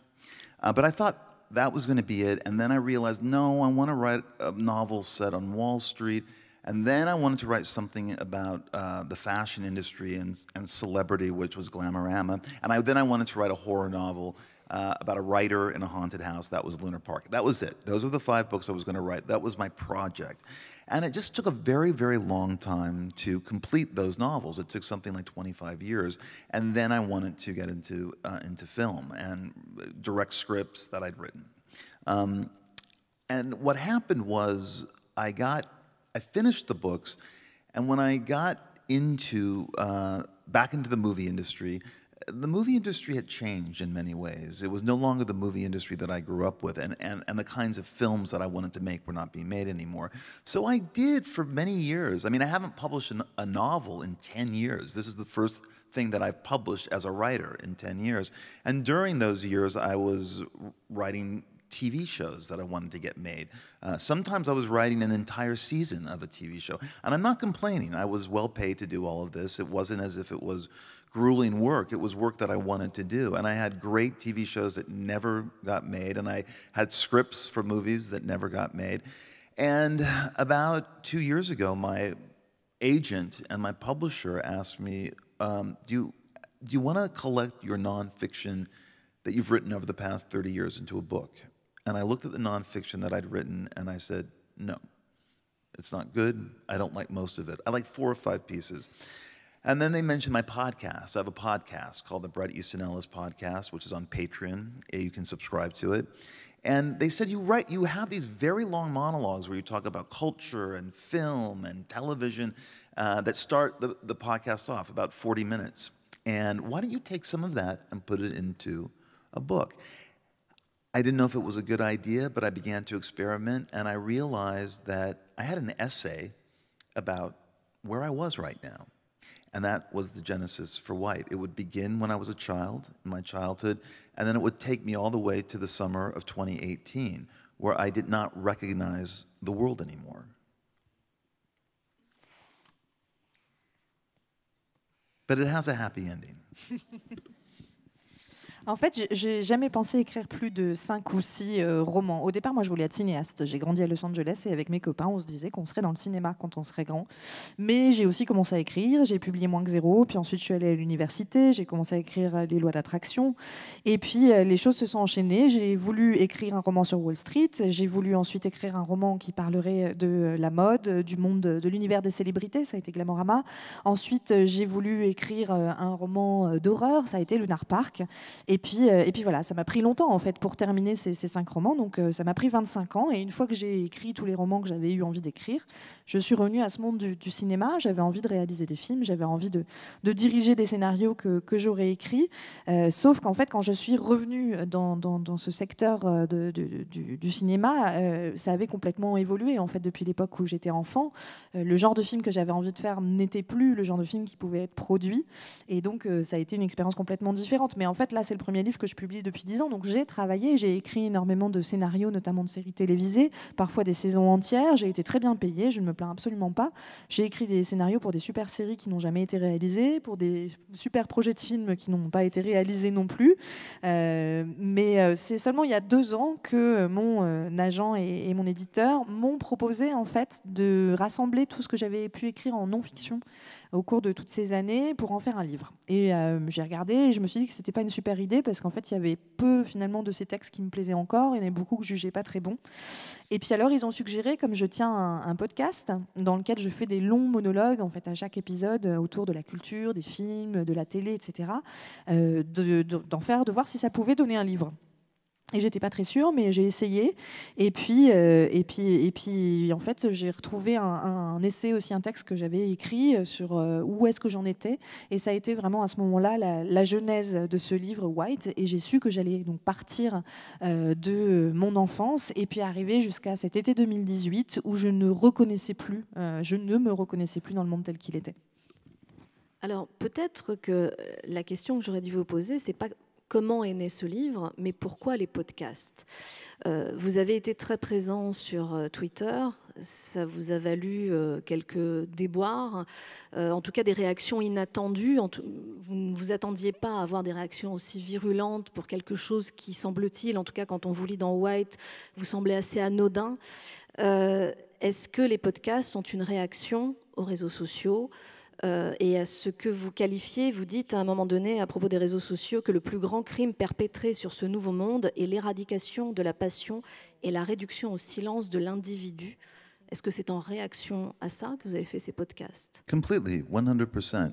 But I thought that was going to be it, and then I realized, no, I want to write a novel set on Wall Street. And then I wanted to write something about the fashion industry and celebrity, which was Glamorama. And then I wanted to write a horror novel about a writer in a haunted house. That was Lunar Park. That was it. Those were the 5 books I was going to write. That was my project. And it just took a very, very long time to complete those novels. It took something like 25 years. And then I wanted to get into film and direct scripts that I'd written. And what happened was I finished the books, and when I got back into the movie industry had changed in many ways. It was no longer the movie industry that I grew up with, and the kinds of films that I wanted to make were not being made anymore. So I did for many years. I mean, I haven't published a novel in 10 years. This is the first thing that I've published as a writer in 10 years. And during those years, I was writing TV shows that I wanted to get made. Sometimes I was writing an entire season of a TV show. And I'm not complaining. I was well paid to do all of this. It wasn't as if it was grueling work. It was work that I wanted to do. And I had great TV shows that never got made. And I had scripts for movies that never got made. And about 2 years ago, my agent and my publisher asked me, do you want to collect your nonfiction that you've written over the past 30 years into a book? And I looked at the nonfiction that I'd written, and I said, no, it's not good. I don't like most of it. I like 4 or 5 pieces. And then they mentioned my podcast. I have a podcast called the Bret Easton Ellis Podcast, which is on Patreon. You can subscribe to it. And they said, you have these very long monologues where you talk about culture and film and television that start the podcast off about 40 minutes. And why don't you take some of that and put it into a book? I didn't know if it was a good idea, but I began to experiment, and I realized that I had an essay about where I was right now. And that was the genesis for White. It would begin when I was a child, in my childhood, and then it would take me all the way to the summer of 2018, where I did not recognize the world anymore. But it has a happy ending. En fait, j'ai jamais pensé écrire plus de 5 ou 6 romans. Au départ, moi, je voulais être cinéaste. J'ai grandi à Los Angeles et avec mes copains, on se disait qu'on serait dans le cinéma quand on serait grand. Mais j'ai aussi commencé à écrire. J'ai publié Moins que zéro. Puis ensuite, je suis allée à l'université. J'ai commencé à écrire Les lois d'attraction. Et puis, les choses se sont enchaînées. J'ai voulu écrire un roman sur Wall Street. J'ai voulu ensuite écrire un roman qui parlerait de la mode, du monde, de l'univers des célébrités. Ça a été Glamorama. Ensuite, j'ai voulu écrire un roman d'horreur. Ça a été Lunar Park. Et puis voilà, ça m'a pris longtemps en fait pour terminer ces 5 romans, donc ça m'a pris 25 ans. Et une fois que j'ai écrit tous les romans que j'avais eu envie d'écrire, je suis revenue à ce monde du cinéma. J'avais envie de réaliser des films, j'avais envie de diriger des scénarios que j'aurais écrits. Sauf qu'en fait, quand je suis revenue dans ce secteur du cinéma, ça avait complètement évolué en fait depuis l'époque où j'étais enfant. Le genre de film que j'avais envie de faire n'était plus le genre de film qui pouvait être produit. Et donc, ça a été une expérience complètement différente. Mais en fait, là, c'est le premier livre que je publie depuis 10 ans. Donc, j'ai travaillé, j'ai écrit énormément de scénarios, notamment de séries télévisées, parfois des saisons entières. J'ai été très bien payée, je ne me plains absolument pas. J'ai écrit des scénarios pour des super séries qui n'ont jamais été réalisées, pour des super projets de films qui n'ont pas été réalisés non plus. Mais c'est seulement il y a 2 ans que mon agent et mon éditeur m'ont proposé en fait de rassembler tout ce que j'avais pu écrire en non-fiction au cours de toutes ces années pour en faire un livre. Et j'ai regardé et je me suis dit que c'était pas une super idée parce qu'en fait il y avait peu finalement de ces textes qui me plaisaient encore, il y en avait beaucoup que je jugeais pas très bons. Et puis alors ils ont suggéré, comme je tiens un podcast dans lequel je fais des longs monologues en fait à chaque épisode autour de la culture, des films, de la télé, etc., de voir si ça pouvait donner un livre. Et j'étais pas très sûre, mais j'ai essayé. Et puis, en fait, j'ai retrouvé un essai aussi, un texte que j'avais écrit sur où est-ce que j'en étais. Et ça a été vraiment à ce moment-là la genèse de ce livre White. Et j'ai su que j'allais donc partir de mon enfance et puis arriver jusqu'à cet été 2018 où je ne me reconnaissais plus dans le monde tel qu'il était. Alors peut-être que la question que j'aurais dû vous poser, c'est pas comment est né ce livre, mais pourquoi les podcasts ? Vous avez été très présent sur Twitter, ça vous a valu quelques déboires, en tout cas des réactions inattendues. Vous ne vous attendiez pas à avoir des réactions aussi virulentes pour quelque chose qui, semble-t-il, en tout cas quand on vous lit dans White, vous semblait assez anodin. Est-ce que les podcasts sont une réaction aux réseaux sociaux ? Et à ce que vous qualifiez, vous dites à un moment donné à propos des réseaux sociaux que le plus grand crime perpétré sur ce nouveau monde est l'éradication de la passion et la réduction au silence de l'individu. Est-ce que c'est en réaction à ça que vous avez fait ces podcasts ? Completely, 100%.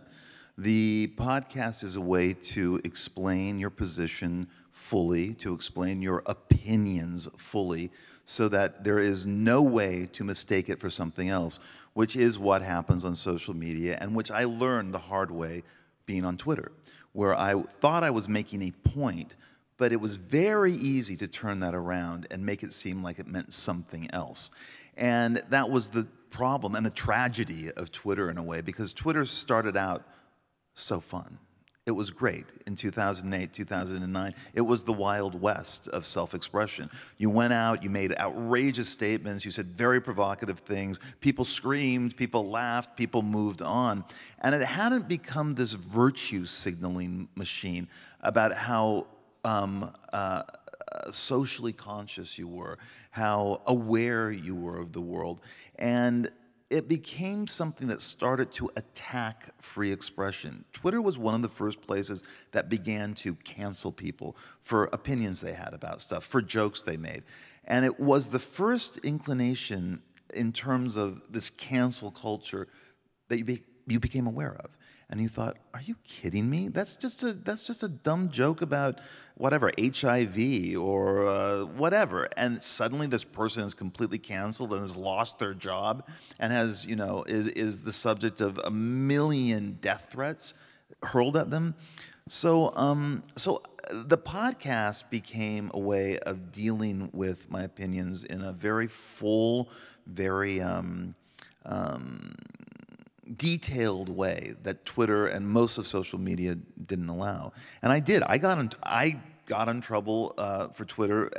The podcast is a way to explain your position fully, to explain your opinions fully, so that there is no way to mistake it for something else, which is what happens on social media and which I learned the hard way being on Twitter, where I thought I was making a point, but it was very easy to turn that around and make it seem like it meant something else. And that was the problem and the tragedy of Twitter in a way, because Twitter started out so fun. It was great in 2008, 2009. It was the Wild West of self-expression. You went out, you made outrageous statements, you said very provocative things, people screamed, people laughed, people moved on. And it hadn't become this virtue signaling machine about how socially conscious you were, how aware you were of the world. And it became something that started to attack free expression. Twitter was one of the first places that began to cancel people for opinions they had about stuff, for jokes they made. And it was the first inclination in terms of this cancel culture that you became aware of. And you thought, are you kidding me? That's just a dumb joke about whatever, HIV or whatever. And suddenly this person is completely canceled and has lost their job and has, is the subject of 1 million death threats hurled at them. So the podcast became a way of dealing with my opinions in a very full, very detailed way that Twitter and most of social media didn't allow. And I did. I got in trouble for Twitter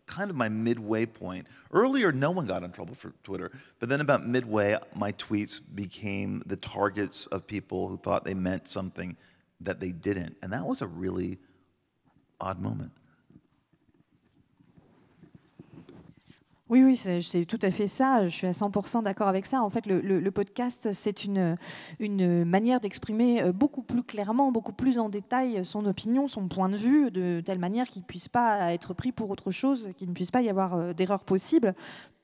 kind of my midway point. Earlier, no one got in trouble for Twitter. But then about midway, my tweets became the targets of people who thought they meant something that they didn't. And that was a really odd moment. Oui, oui, c'est tout à fait ça. Je suis à 100% d'accord avec ça. En fait, le podcast, c'est une manière d'exprimer beaucoup plus clairement, beaucoup plus en détail son opinion, son point de vue, de telle manière qu'il ne puisse pas être pris pour autre chose, qu'il ne puisse pas y avoir d'erreur possible,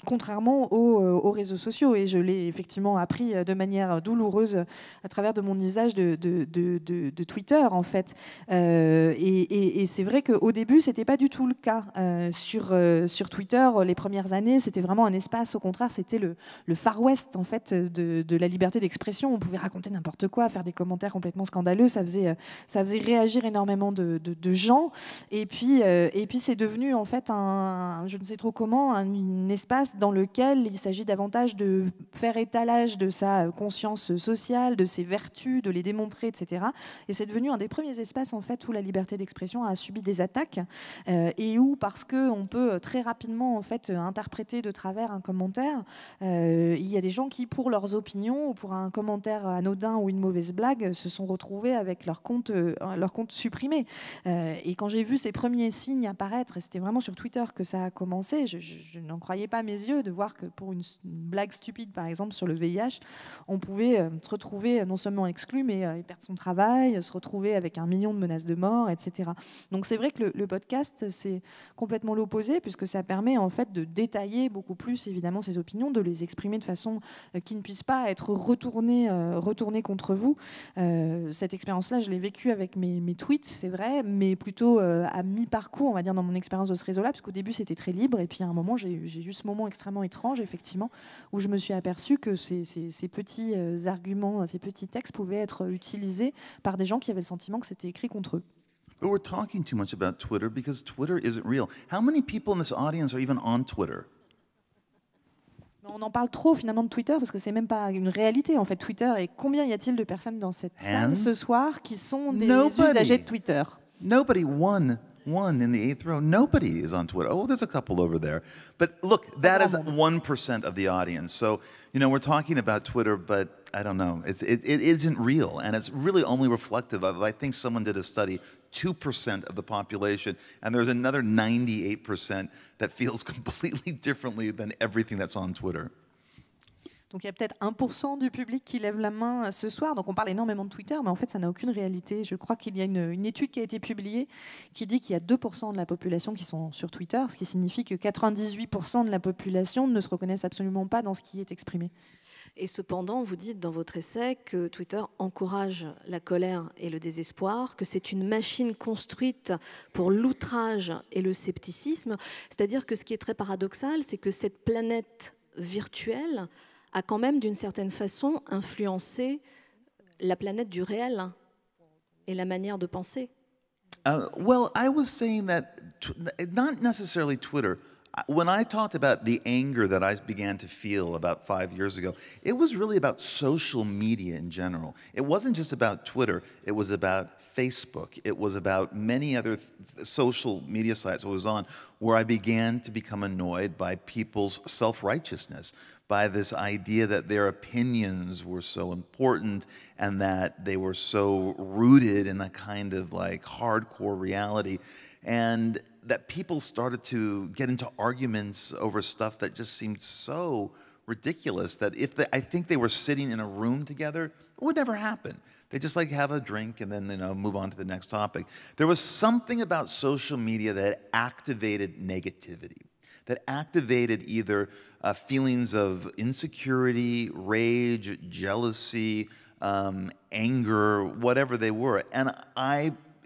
contrairement aux réseaux sociaux. Et je l'ai effectivement appris de manière douloureuse à travers de mon usage de Twitter, en fait. Et c'est vrai qu'au début, ce n'était pas du tout le cas. Sur Twitter, les premières années, c'était vraiment un espace, au contraire, c'était le Far West, en fait, de la liberté d'expression. On pouvait raconter n'importe quoi, faire des commentaires complètement scandaleux. Ça faisait réagir énormément de gens. Et puis c'est devenu, en fait, je ne sais trop comment, un espace dans lequel il s'agit davantage de faire étalage de sa conscience sociale, de ses vertus, de les démontrer, etc. Et c'est devenu un des premiers espaces, en fait, où la liberté d'expression a subi des attaques et où, parce qu'on peut très rapidement, en fait, interpréter de travers un commentaire, il y a des gens qui, pour leurs opinions ou pour un commentaire anodin ou une mauvaise blague, se sont retrouvés avec leur compte supprimé. Et quand j'ai vu ces premiers signes apparaître, et c'était vraiment sur Twitter que ça a commencé, je n'en croyais pas mes yeux de voir que pour une blague stupide, par exemple, sur le VIH, on pouvait se retrouver non seulement exclu, mais perdre son travail, se retrouver avec 1 million de menaces de mort, etc. Donc c'est vrai que le podcast, c'est complètement l'opposé, puisque ça permet en fait de détailler beaucoup plus, évidemment, ses opinions, de les exprimer de façon qui ne puisse pas être retournée contre vous. Cette expérience-là, je l'ai vécue avec mes tweets, c'est vrai, mais plutôt à mi-parcours, on va dire, dans mon expérience de ce réseau-là, parce qu'au début, c'était très libre, et puis à un moment, j'ai eu ce moment extrêmement étrange, effectivement, où je me suis aperçue que ces petits arguments, ces petits textes pouvaient être utilisés par des gens qui avaient le sentiment que c'était écrit contre eux. But we're talking too much about Twitter because Twitter isn't real. How many people in this audience are even on Twitter? On en parle trop finalement de Twitter parce que c'est même pas une réalité en fait Twitter. Et combien y a-t-il de personnes dans cette salle ce soir qui sont des usagers de Twitter? Nobody. One in the 8th row. Nobody is on Twitter. Oh, there's a couple over there. But look, that is 1% of the audience. So, you know, we're talking about Twitter, but I don't know. It isn't real, and it's really only reflective of, I think someone did a study, 2% of the population, and there's another 98% that feels completely differently than everything that's on Twitter. Donc il y a peut-être 1% du public qui lève la main ce soir. Donc on parle énormément de Twitter, mais en fait ça n'a aucune réalité. Je crois qu'il y a une étude qui a été publiée qui dit qu'il y a 2% de la population qui sont sur Twitter, ce qui signifie que 98% de la population ne se reconnaissent absolument pas dans ce qui est exprimé. Et cependant, vous dites dans votre essai que Twitter encourage la colère et le désespoir, que c'est une machine construite pour l'outrage et le scepticisme. C'est-à-dire que ce qui est très paradoxal, c'est que cette planète virtuelle a quand même d'une certaine façon influencé la planète du réel et la manière de penser. Well, I was saying that not necessarily Twitter. When I talked about the anger that I began to feel about 5 years ago, it was really about social media in general. It wasn't just about Twitter. It was about Facebook. It was about many other social media sites I was on where I began to become annoyed by people's self-righteousness, by this idea that their opinions were so important and that they were so rooted in a kind of like hardcore reality. And that people started to get into arguments over stuff that just seemed so ridiculous that I think they were sitting in a room together, it would never happen. They just like have a drink and then move on to the next topic. There was something about social media that activated negativity, that activated either feelings of insecurity, rage, jealousy, anger, whatever they were. And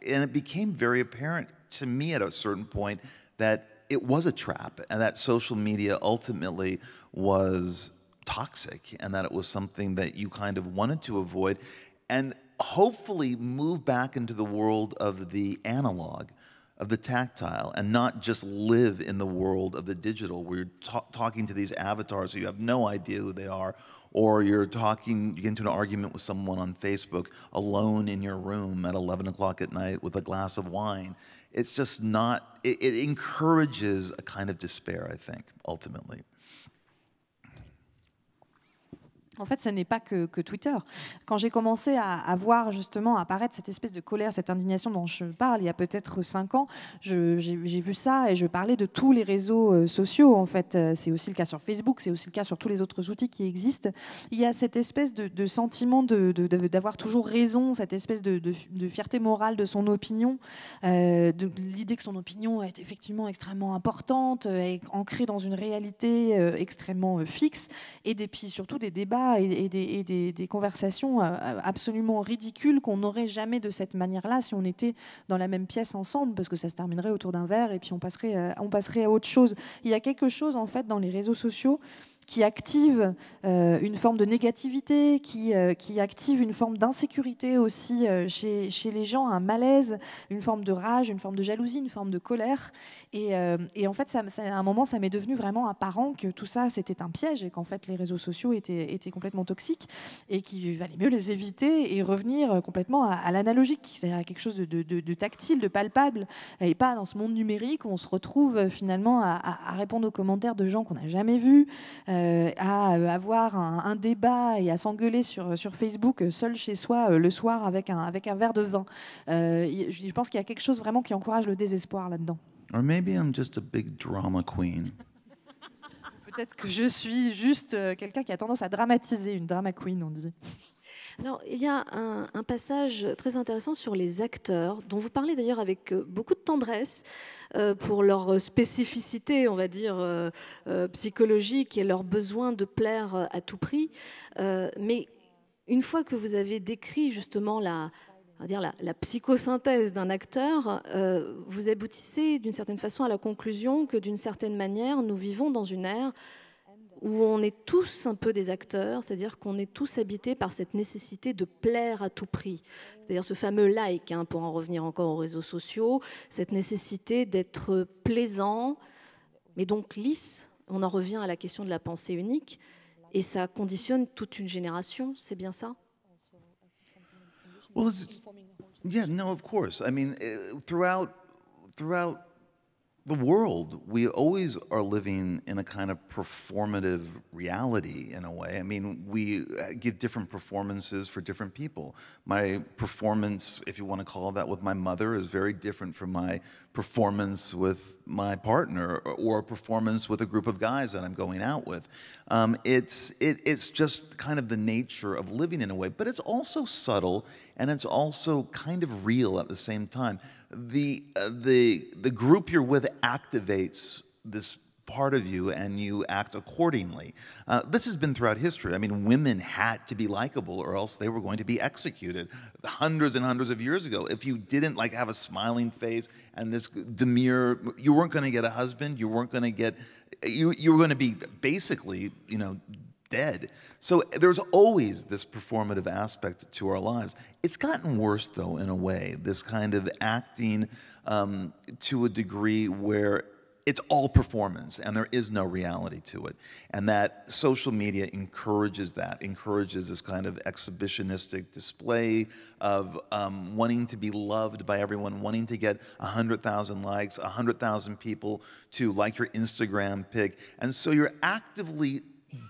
it became very apparent to me at a certain point that it was a trap and that social media ultimately was toxic and that it was something that you kind of wanted to avoid and hopefully move back into the world of the analog, of the tactile, and not just live in the world of the digital where you're talking to these avatars who you have no idea who they are or you get into an argument with someone on Facebook alone in your room at 11 o'clock at night with a glass of wine. It's just not, it encourages a kind of despair, I think, ultimately. En fait, ce n'est pas que Twitter. Quand j'ai commencé à voir justement apparaître cette espèce de colère, cette indignation dont je parle, il y a peut-être 5 ans, j'ai vu ça et je parlais de tous les réseaux sociaux. En fait, c'est aussi le cas sur Facebook, c'est aussi le cas sur tous les autres outils qui existent. Il y a cette espèce de sentiment d'avoir toujours raison, cette espèce de fierté morale de son opinion, de l'idée que son opinion est effectivement extrêmement importante, est ancrée dans une réalité extrêmement fixe, et puis surtout des débats et des conversations absolument ridicules qu'on n'aurait jamais de cette manière-là si on était dans la même pièce ensemble, parce que ça se terminerait autour d'un verre et puis on passerait à autre chose. Il y a quelque chose en fait dans les réseaux sociaux qui active une forme de négativité, qui active une forme d'insécurité aussi chez les gens, un malaise, une forme de rage, une forme de jalousie, une forme de colère. Et en fait, à un moment, ça m'est devenu vraiment apparent que tout ça, c'était un piège et qu'en fait, les réseaux sociaux étaient complètement toxiques et qu'il valait mieux les éviter et revenir complètement à l'analogique, c'est-à-dire à quelque chose de tactile, de palpable, et pas dans ce monde numérique où on se retrouve finalement à répondre aux commentaires de gens qu'on n'a jamais vus, à avoir un débat et à s'engueuler sur Facebook seul chez soi le soir avec un verre de vin. Je pense qu'il y a quelque chose vraiment qui encourage le désespoir là-dedans. Or maybe I'm just a big drama queen. Peut-être que je suis juste quelqu'un qui a tendance à dramatiser, une drama queen, on dit. Alors, il y a un passage très intéressant sur les acteurs, dont vous parlez d'ailleurs avec beaucoup de tendresse pour leur spécificité, on va dire, psychologique et leur besoin de plaire à tout prix. Mais une fois que vous avez décrit justement la psychosynthèse d'un acteur, vous aboutissez d'une certaine façon à la conclusion que d'une certaine manière, nous vivons dans une ère où on est tous un peu des acteurs, c'est-à-dire qu'on est tous habités par cette nécessité de plaire à tout prix. C'est-à-dire ce fameux like, pour en revenir encore aux réseaux sociaux, cette nécessité d'être plaisant, mais donc lisse. On en revient à la question de la pensée unique, et ça conditionne toute une génération, c'est bien ça? Well, yeah, no, of course. I mean, throughout the world, we always are living in a kind of performative reality in a way. I mean, we give different performances for different people. My performance, if you want to call it that, with my mother is very different from my performance with my partner or a performance with a group of guys that I'm going out with. It's just kind of the nature of living in a way, but it's also subtle and it's also kind of real at the same time. The group you're with activates this part of you and you act accordingly. This has been throughout history. I mean, women had to be likable or else they were going to be executed hundreds and hundreds of years ago. If you didn't have a smiling face and this demure, you weren't going to get a husband, you weren't going to get, you were going to be basically, dead. So there's always this performative aspect to our lives. It's gotten worse, though, in a way, this kind of acting to a degree where it's all performance and there is no reality to it. And that social media encourages this kind of exhibitionistic display of wanting to be loved by everyone, wanting to get 100,000 likes, 100,000 people to like your Instagram pic. And so you're actively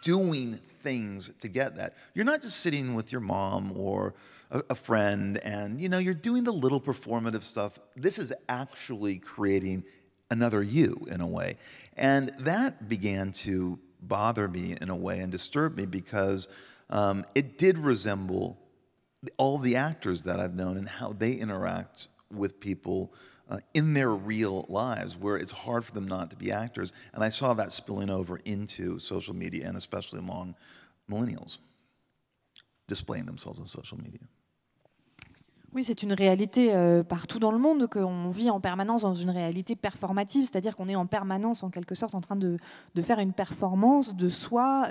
doing things to get that. You're not just sitting with your mom or a friend and, you're doing the little performative stuff. This is actually creating another you in a way. And that began to bother me in a way and disturb me because it did resemble all the actors that I've known and how they interact with people in their real lives, where it's hard for them not to be actors. And I saw that spilling over into social media and especially among millennials, displaying themselves on social media. Oui, c'est une réalité partout dans le monde, qu'on vit en permanence dans une réalité performative, c'est-à-dire qu'on est en permanence en quelque sorte en train de faire une performance de soi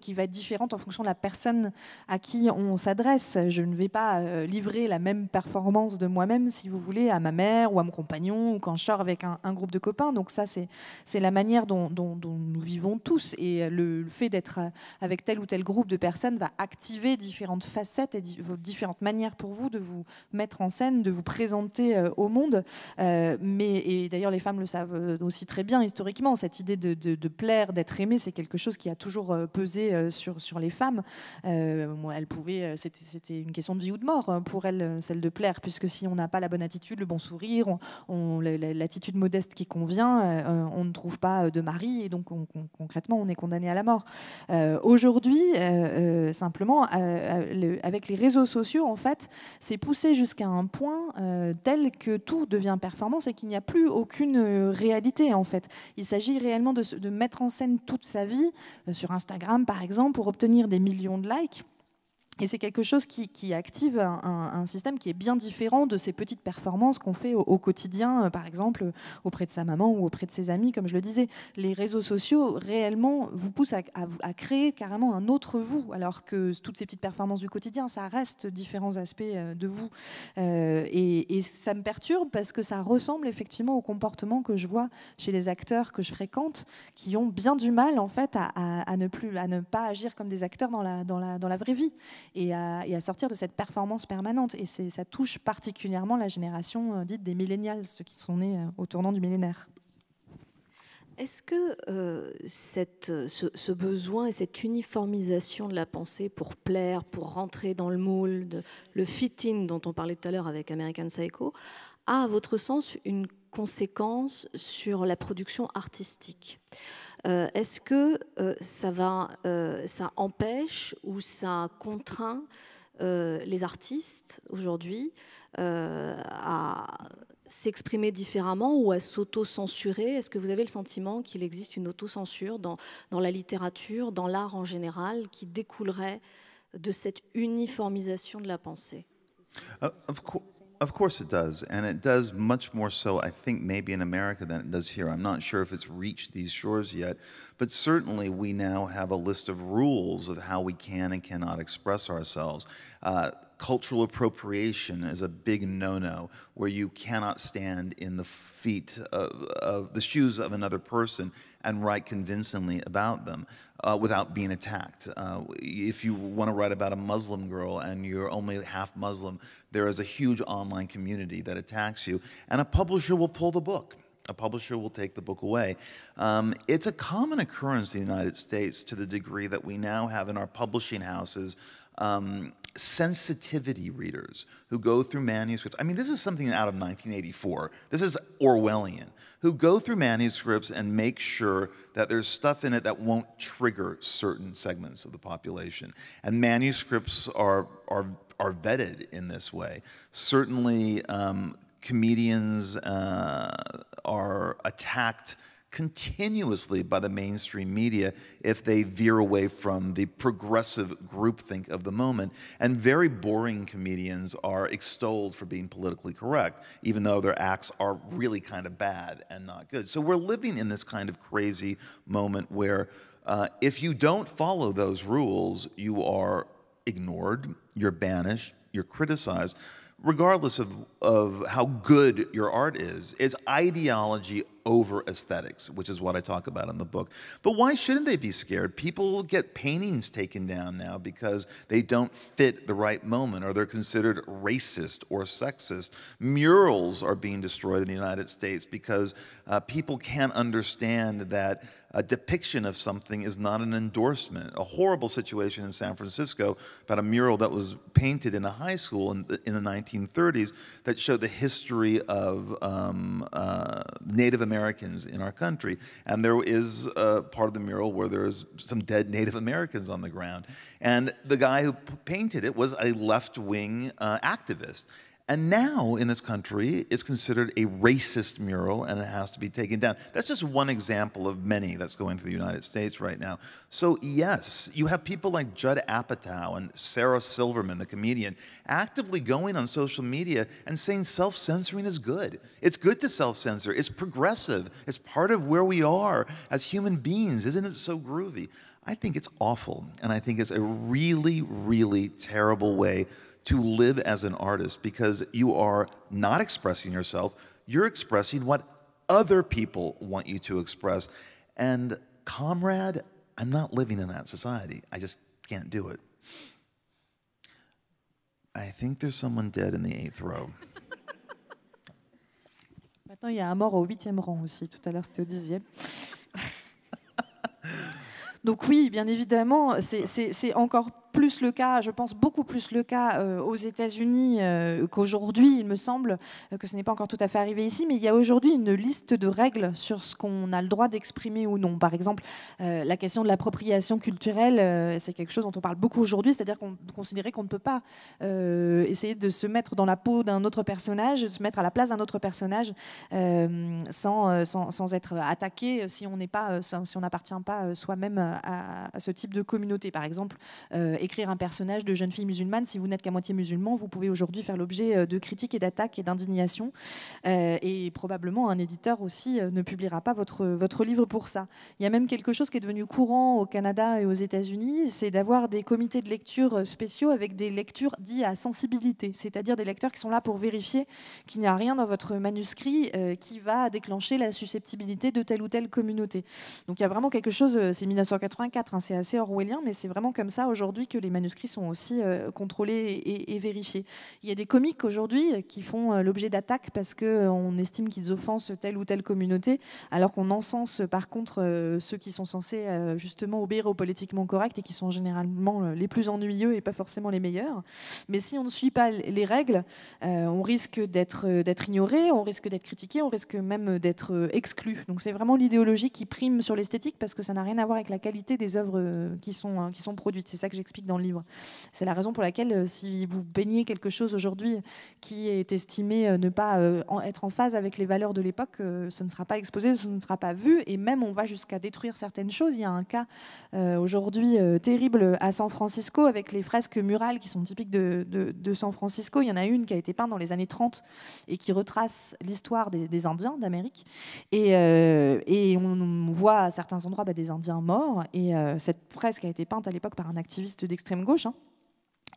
qui va être différente en fonction de la personne à qui on s'adresse. Je ne vais pas livrer la même performance de moi-même, si vous voulez, à ma mère ou à mon compagnon ou quand je sors avec un groupe de copains. Donc ça, c'est la manière dont nous vivons tous. Et le fait d'être avec tel ou tel groupe de personnes va activer différentes facettes et différentes manières pour vous de vous mettre en scène, de vous présenter au monde. Et d'ailleurs, les femmes le savent aussi très bien historiquement. Cette idée de plaire, d'être aimée, c'est quelque chose qui a toujours pesé sur les femmes. C'était une question de vie ou de mort pour elles, celle de plaire, puisque si on n'a pas la bonne attitude, le bon sourire, l'attitude modeste qui convient, on ne trouve pas de mari, et donc concrètement, on est condamné à la mort. Aujourd'hui, simplement, avec les réseaux sociaux, en fait, c'est poussé jusqu'à un point tel que tout devient performance et qu'il n'y a plus aucune réalité, en fait. Il s'agit réellement de mettre en scène toute sa vie sur Instagram, par exemple, pour obtenir des millions de likes. Et c'est quelque chose qui active un système qui est bien différent de ces petites performances qu'on fait au quotidien, par exemple, auprès de sa maman ou auprès de ses amis, comme je le disais. Les réseaux sociaux, réellement, vous poussent à créer carrément un autre vous, alors que toutes ces petites performances du quotidien, ça reste différents aspects de vous. Et ça me perturbe parce que ça ressemble effectivement au comportement que je vois chez les acteurs que je fréquente, qui ont bien du mal, en fait, à ne pas agir comme des acteurs dans la vraie vie. Et à sortir de cette performance permanente. Et ça touche particulièrement la génération dite des millennials, ceux qui sont nés au tournant du millénaire. Est-ce que ce besoin et cette uniformisation de la pensée pour plaire, pour rentrer dans le moule, le fit-in dont on parlait tout à l'heure avec American Psycho, a, à votre sens, une conséquence sur la production artistique ? Est-ce que ça empêche ou ça contraint les artistes aujourd'hui à s'exprimer différemment ou à s'auto-censurer? Est-ce que vous avez le sentiment qu'il existe une autocensure dans la littérature, dans l'art en général, qui découlerait de cette uniformisation de la pensée? Of course it does, and it does much more so, I think, maybe in America than it does here. I'm not sure if it's reached these shores yet, but certainly we now have a list of rules of how we can and cannot express ourselves. Cultural appropriation is a big no-no, where you cannot stand in the feet of the shoes of another person and write convincingly about them without being attacked. If you want to write about a Muslim girl and you're only half Muslim, there is a huge online community that attacks you, and a publisher will pull the book. A publisher will take the book away. It's a common occurrence in the United States to the degree that we now have in our publishing houses sensitivity readers who go through manuscripts. I mean, this is something out of 1984. This is Orwellian, who go through manuscripts and make sure that there's stuff in it that won't trigger certain segments of the population. And manuscripts are vetted in this way. Certainly, comedians are attacked continuously by the mainstream media if they veer away from the progressive groupthink of the moment. And very boring comedians are extolled for being politically correct, even though their acts are really kind of bad and not good. So we're living in this kind of crazy moment where if you don't follow those rules, you are ignored, you're banished, you're criticized, regardless of how good your art is ideology over aesthetics, which is what I talk about in the book. But why shouldn't they be scared? People get paintings taken down now because they don't fit the right moment or they're considered racist or sexist. Murals are being destroyed in the United States because people can't understand that a depiction of something is not an endorsement. A horrible situation in San Francisco about a mural that was painted in a high school in the 1930s that showed the history of Native Americans in our country. And there is a part of the mural where there's some dead Native Americans on the ground. And the guy who painted it was a left-wing activist. And now in this country, it's considered a racist mural and it has to be taken down. That's just one example of many that's going through the United States right now. So yes, you have people like Judd Apatow and Sarah Silverman, the comedian, actively going on social media and saying self-censoring is good. It's good to self-censor. It's progressive. It's part of where we are as human beings. Isn't it so groovy? I think it's awful, and I think it's a really, really terrible way to live as an artist, because you are not expressing yourself, you're expressing what other people want you to express. And comrade, I'm not living in that society. I just can't do it. I think there's someone dead in the 8th row. Maintenant, il y a un mort au 8e rang aussi. Tout à l'heure, c'était au 10e. Donc oui, bien évidemment, c'est encore plus le cas, je pense beaucoup plus le cas aux États-Unis qu'aujourd'hui, il me semble que ce n'est pas encore tout à fait arrivé ici, mais il y a aujourd'hui une liste de règles sur ce qu'on a le droit d'exprimer ou non. Par exemple, la question de l'appropriation culturelle, c'est quelque chose dont on parle beaucoup aujourd'hui, c'est-à-dire qu'on considérait qu'on ne peut pas essayer de se mettre dans la peau d'un autre personnage, de se mettre à la place d'un autre personnage sans être attaqué si on n'appartient pas soi-même à ce type de communauté. Par exemple, écrire un personnage de jeune fille musulmane, si vous n'êtes qu'à moitié musulman, vous pouvez aujourd'hui faire l'objet de critiques et d'attaques et d'indignation. Et probablement un éditeur aussi ne publiera pas votre livre pour ça. Il y a même quelque chose qui est devenu courant au Canada et aux États-Unis, c'est d'avoir des comités de lecture spéciaux avec des lectures dites à sensibilité, c'est-à-dire des lecteurs qui sont là pour vérifier qu'il n'y a rien dans votre manuscrit qui va déclencher la susceptibilité de telle ou telle communauté. Donc il y a vraiment quelque chose, c'est 1984, hein, c'est assez orwellien, mais c'est vraiment comme ça aujourd'hui que les manuscrits sont aussi contrôlés et vérifiés. Il y a des comiques aujourd'hui qui font l'objet d'attaques parce qu'on estime qu'ils offensent telle ou telle communauté, alors qu'on encense par contre ceux qui sont censés justement obéir au politiquement correct et qui sont généralement les plus ennuyeux et pas forcément les meilleurs. Mais si on ne suit pas les règles, on risque d'être ignoré, on risque d'être critiqué, on risque même d'être exclu. Donc c'est vraiment l'idéologie qui prime sur l'esthétique parce que ça n'a rien à voir avec la qualité des œuvres qui sont produites. C'est ça que j'explique dans le livre. C'est la raison pour laquelle si vous peignez quelque chose aujourd'hui qui est estimé ne pas être en phase avec les valeurs de l'époque, ce ne sera pas exposé, ce ne sera pas vu, et même on va jusqu'à détruire certaines choses. Il y a un cas aujourd'hui terrible à San Francisco avec les fresques murales qui sont typiques de San Francisco. Il y en a une qui a été peinte dans les années 30 et qui retrace l'histoire des Indiens d'Amérique. Et on voit à certains endroits des Indiens morts. Et cette fresque a été peinte à l'époque par un activiste d'extrême gauche.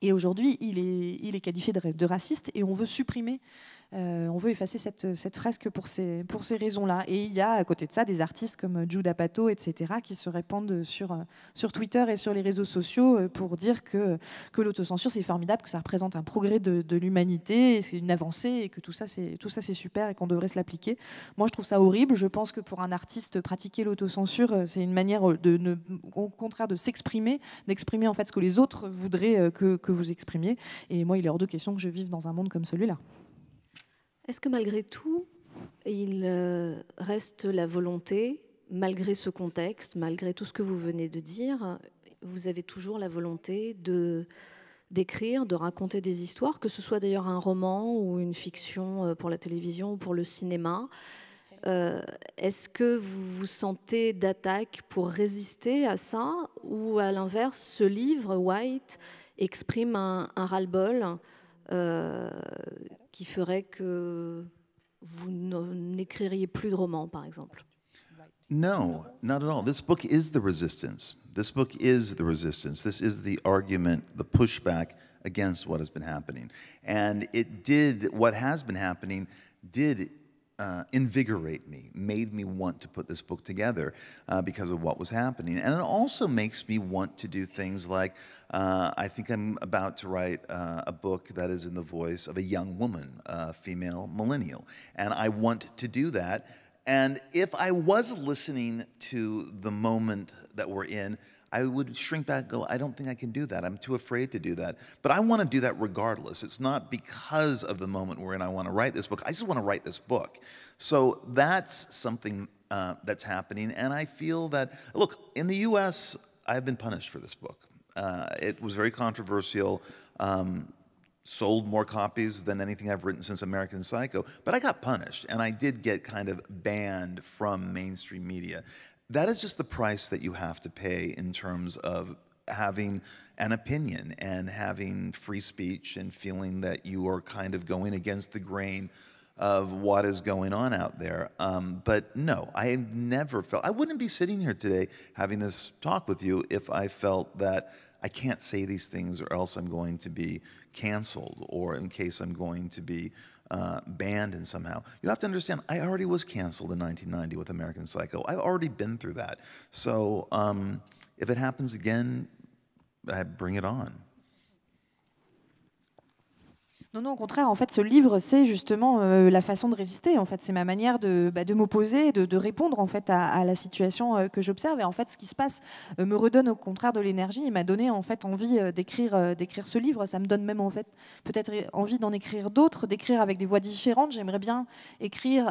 Et aujourd'hui, il est qualifié de raciste et on veut supprimer, on veut effacer cette fresque pour ces raisons-là. Et il y a à côté de ça des artistes comme Judd Apatow, etc., qui se répandent sur Twitter et sur les réseaux sociaux pour dire que l'autocensure c'est formidable, que ça représente un progrès de l'humanité, c'est une avancée et que tout ça c'est super et qu'on devrait se l'appliquer. Moi je trouve ça horrible. Je pense que pour un artiste, pratiquer l'autocensure c'est une manière au contraire de s'exprimer, d'exprimer en fait ce que les autres voudraient que vous exprimiez. Et moi il est hors de question que je vive dans un monde comme celui-là. Est-ce que malgré tout, il reste la volonté, malgré ce contexte, malgré tout ce que vous venez de dire, vous avez toujours la volonté d'écrire, de raconter des histoires, que ce soit d'ailleurs un roman ou une fiction pour la télévision ou pour le cinéma. Est-ce que vous vous sentez d'attaque pour résister à ça, ou à l'inverse, ce livre, White, exprime un ras-le-bol qui ferait que vous n'écririez plus de romans, par exemple? No, not at all. This book is the resistance. This book is the resistance. This is the argument, the pushback against what has been happening. And what has been happening did invigorate me, made me want to put this book together because of what was happening. And it also makes me want to do things like, I think I'm about to write a book that is in the voice of a young woman, a female millennial. And I want to do that. And if I was listening to the moment that we're in, I would shrink back and go, I don't think I can do that. I'm too afraid to do that. But I want to do that regardless. It's not because of the moment we're in I want to write this book. I just want to write this book. So that's something that's happening. And I feel that, look, in the US, I've been punished for this book. It was very controversial. sold more copies than anything I've written since American Psycho, but I got punished, and I did get kind of banned from mainstream media. That is just the price that you have to pay in terms of having an opinion and having free speech and feeling that you are kind of going against the grain of what is going on out there. But no, I have never felt, I wouldn't be sitting here today having this talk with you if I felt that I can't say these things or else I'm going to be canceled, or in case I'm going to be banned in somehow. You have to understand, I already was canceled in 1990 with American Psycho. I've already been through that. So if it happens again, I bring it on. Non, au contraire, en fait, ce livre, c'est justement la façon de résister. En fait, c'est ma manière de m'opposer, de répondre en fait à la situation que j'observe. Et en fait, ce qui se passe me redonne au contraire de l'énergie. Il m'a donné en fait envie d'écrire ce livre. Ça me donne même en fait peut-être envie d'en écrire d'autres, d'écrire avec des voix différentes. J'aimerais bien écrire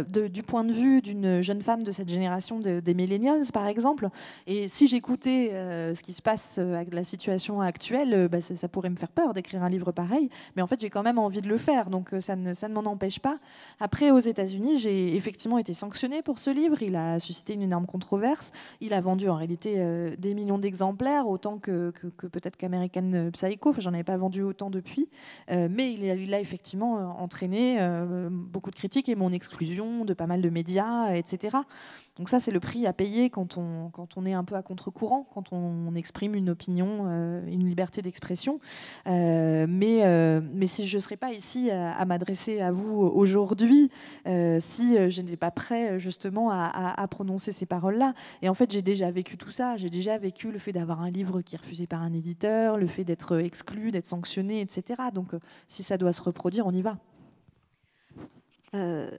du point de vue d'une jeune femme de cette génération des millennials, par exemple. Et si j'écoutais ce qui se passe avec la situation actuelle, ça pourrait me faire peur d'écrire un livre pareil. Mais en fait, j'ai quand même envie de le faire, donc ça ne m'en empêche pas. Après, aux États-Unis, j'ai effectivement été sanctionnée pour ce livre. Il a suscité une énorme controverse. Il a vendu en réalité des millions d'exemplaires, autant que peut-être qu'American Psycho. Enfin, j'en avais pas vendu autant depuis, mais il a effectivement entraîné beaucoup de critiques et mon exclusion de pas mal de médias, etc. Donc ça, c'est le prix à payer quand on est un peu à contre-courant, quand on exprime une opinion, une liberté d'expression. Mais si je ne serais pas ici à m'adresser à vous aujourd'hui, si je n'étais pas prêt justement à prononcer ces paroles-là. Et en fait, j'ai déjà vécu tout ça. J'ai déjà vécu le fait d'avoir un livre qui est refusé par un éditeur, le fait d'être exclu, d'être sanctionné, etc. Donc si ça doit se reproduire, on y va.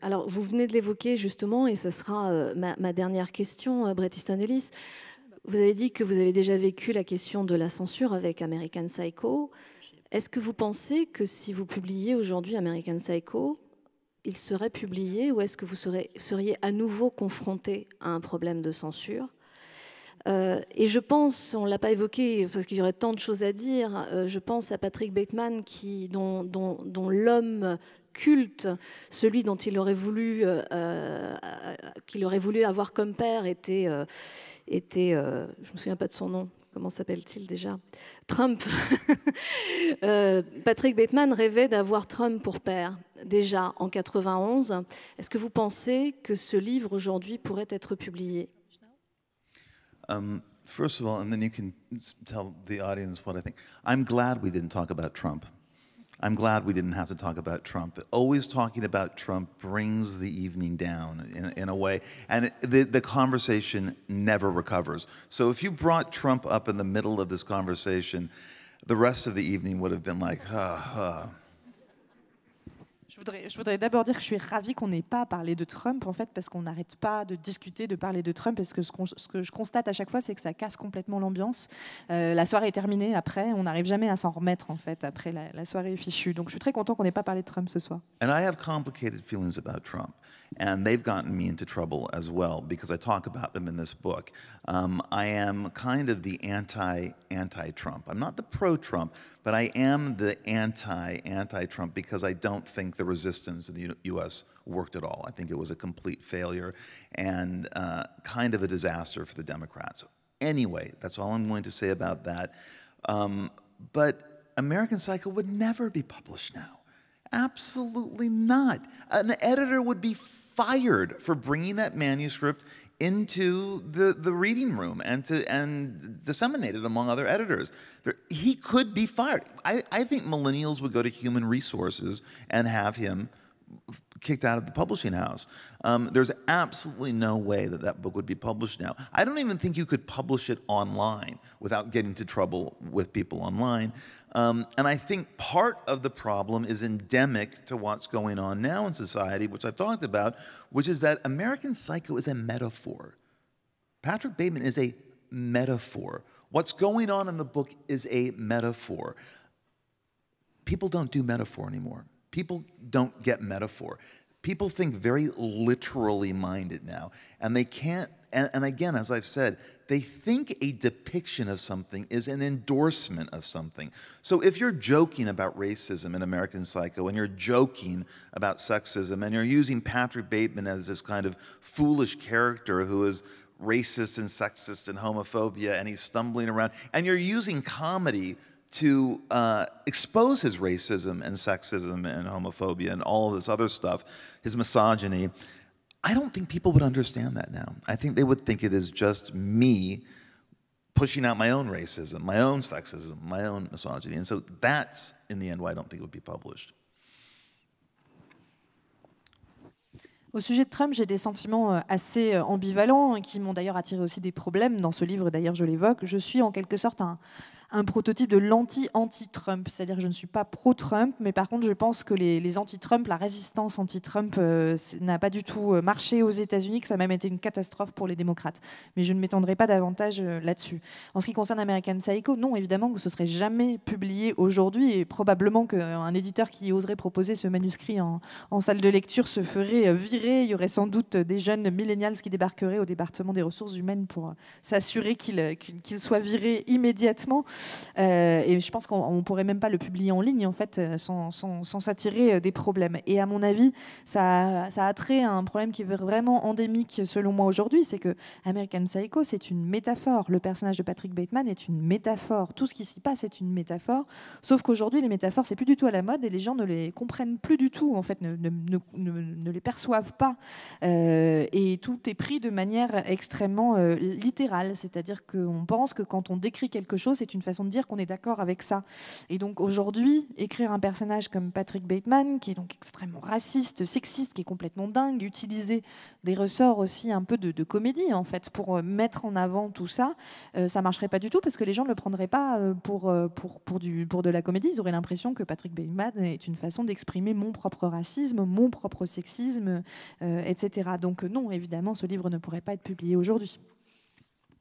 Alors, vous venez de l'évoquer justement, et ce sera ma dernière question, Bret Easton Ellis. Vous avez dit que vous avez déjà vécu la question de la censure avec American Psycho. Est-ce que vous pensez que si vous publiez aujourd'hui American Psycho, il serait publié, ou est-ce que vous seriez à nouveau confronté à un problème de censure ? Et je pense, on ne l'a pas évoqué parce qu'il y aurait tant de choses à dire, je pense à Patrick Bateman dont l'homme culte, celui dont qu'il aurait voulu avoir comme père était je me souviens pas de son nom, comment s'appelle-t-il déjà ? Trump. Patrick Bateman rêvait d'avoir Trump pour père, déjà en 91. Est-ce que vous pensez que ce livre aujourd'hui pourrait être publié ? First of all, and then you can tell the audience what I think. I'm glad we didn't talk about Trump. I'm glad we didn't have to talk about Trump. Always talking about Trump brings the evening down in a way, and the conversation never recovers. So if you brought Trump up in the middle of this conversation, the rest of the evening would have been like, Je voudrais d'abord dire que je suis ravie qu'on n'ait pas parlé de Trump, en fait, parce qu'on n'arrête pas de discuter, de parler de Trump, parce que ce que je constate à chaque fois, c'est que ça casse complètement l'ambiance. La soirée est terminée après, on n'arrive jamais à s'en remettre, en fait, après la soirée est fichue. Donc je suis très content qu'on n'ait pas parlé de Trump ce soir. And I have complicated feelings about Trump. And they've gotten me into trouble as well because I talk about them in this book. I am kind of the anti-Trump. I'm not the pro-Trump, but I am the anti-Trump because I don't think the resistance in the U.S. worked at all. I think it was a complete failure and kind of a disaster for the Democrats. Anyway, that's all I'm going to say about that. But American Psycho would never be published now. Absolutely not. An editor would be fired for bringing that manuscript into the reading room and disseminate it among other editors. He could be fired. I think millennials would go to human resources and have him kicked out of the publishing house. There's absolutely no way that book would be published now. I don't even think you could publish it online without getting into trouble with people online. And I think part of the problem is endemic to what's going on now in society, which I've talked about, which is that American Psycho is a metaphor. Patrick Bateman is a metaphor. What's going on in the book is a metaphor. People don't do metaphor anymore. People don't get metaphor. People think very literally minded now, and they can't And again, as I've said, they think a depiction of something is an endorsement of something. So if you're joking about racism in American Psycho, and you're joking about sexism, and you're using Patrick Bateman as this kind of foolish character who is racist and sexist and homophobia, and he's stumbling around, and you're using comedy to expose his racism and sexism and homophobia and all of this other stuff, his misogyny, I don't think people would understand that now. I think they would think it is just me pushing out my own racism, my own sexism, my own misogyny. And so that's, in the end, why I don't think it would be published. Au sujet de Trump, j'ai des sentiments assez ambivalents qui m'ont d'ailleurs attiré aussi des problèmes. Dans ce livre, d'ailleurs, je l'évoque. Je suis en quelque sorte un prototype de l'anti-anti-Trump. C'est-à-dire que je ne suis pas pro-Trump, mais par contre, je pense que les anti-Trump, la résistance anti-Trump n'a pas du tout marché aux États-Unis, que ça a même été une catastrophe pour les démocrates. Mais je ne m'étendrai pas davantage là-dessus. En ce qui concerne American Psycho, non, évidemment que ce serait jamais publié aujourd'hui, et probablement qu'un éditeur qui oserait proposer ce manuscrit en salle de lecture se ferait virer. Il y aurait sans doute des jeunes millennials qui débarqueraient au département des ressources humaines pour s'assurer qu'il soit viré immédiatement. Et je pense qu'on ne pourrait même pas le publier en ligne en fait, sans s'attirer des problèmes. Et à mon avis, ça a trait à un problème qui est vraiment endémique selon moi aujourd'hui, c'est que American Psycho, c'est une métaphore. Le personnage de Patrick Bateman est une métaphore. Tout ce qui s'y passe est une métaphore. Sauf qu'aujourd'hui, les métaphores, c'est plus du tout à la mode et les gens ne les comprennent plus du tout, en fait, ne les perçoivent pas. Et tout est pris de manière extrêmement littérale. C'est-à-dire qu'on pense que quand on décrit quelque chose, c'est une façon de dire qu'on est d'accord avec ça. Et donc aujourd'hui, écrire un personnage comme Patrick Bateman, qui est donc extrêmement raciste, sexiste, qui est complètement dingue, utiliser des ressorts aussi un peu de comédie en fait pour mettre en avant tout ça, ça marcherait pas du tout parce que les gens ne le prendraient pas pour de la comédie. Ils auraient l'impression que Patrick Bateman est une façon d'exprimer mon propre racisme, mon propre sexisme, etc. Donc non, évidemment, ce livre ne pourrait pas être publié aujourd'hui.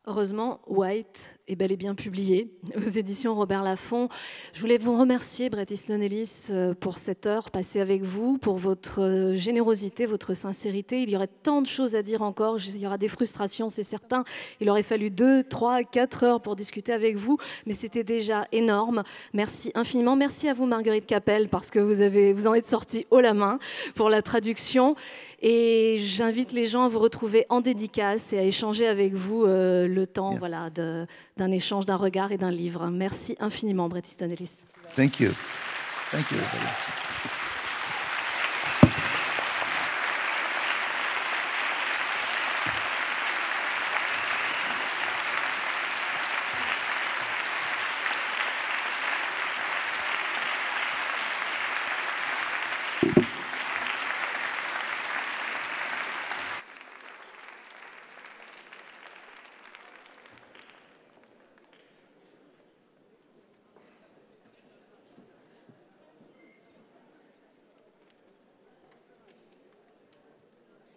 Heureusement, White est bel et bien publié aux éditions Robert Laffont. Je voulais vous remercier, Bret Easton Ellis, pour cette heure passée avec vous, pour votre générosité, votre sincérité. Il y aurait tant de choses à dire encore, il y aura des frustrations, c'est certain. Il aurait fallu 2, 3, 4 heures pour discuter avec vous, mais c'était déjà énorme. Merci infiniment. Merci à vous, Marguerite Capel, parce que vous en êtes sortie haut la main pour la traduction. Et j'invite les gens à vous retrouver en dédicace et à échanger avec vous le temps voilà, d'un échange, d'un regard et d'un livre. Merci infiniment, Bret Easton Ellis. Thank you. Thank you, everybody.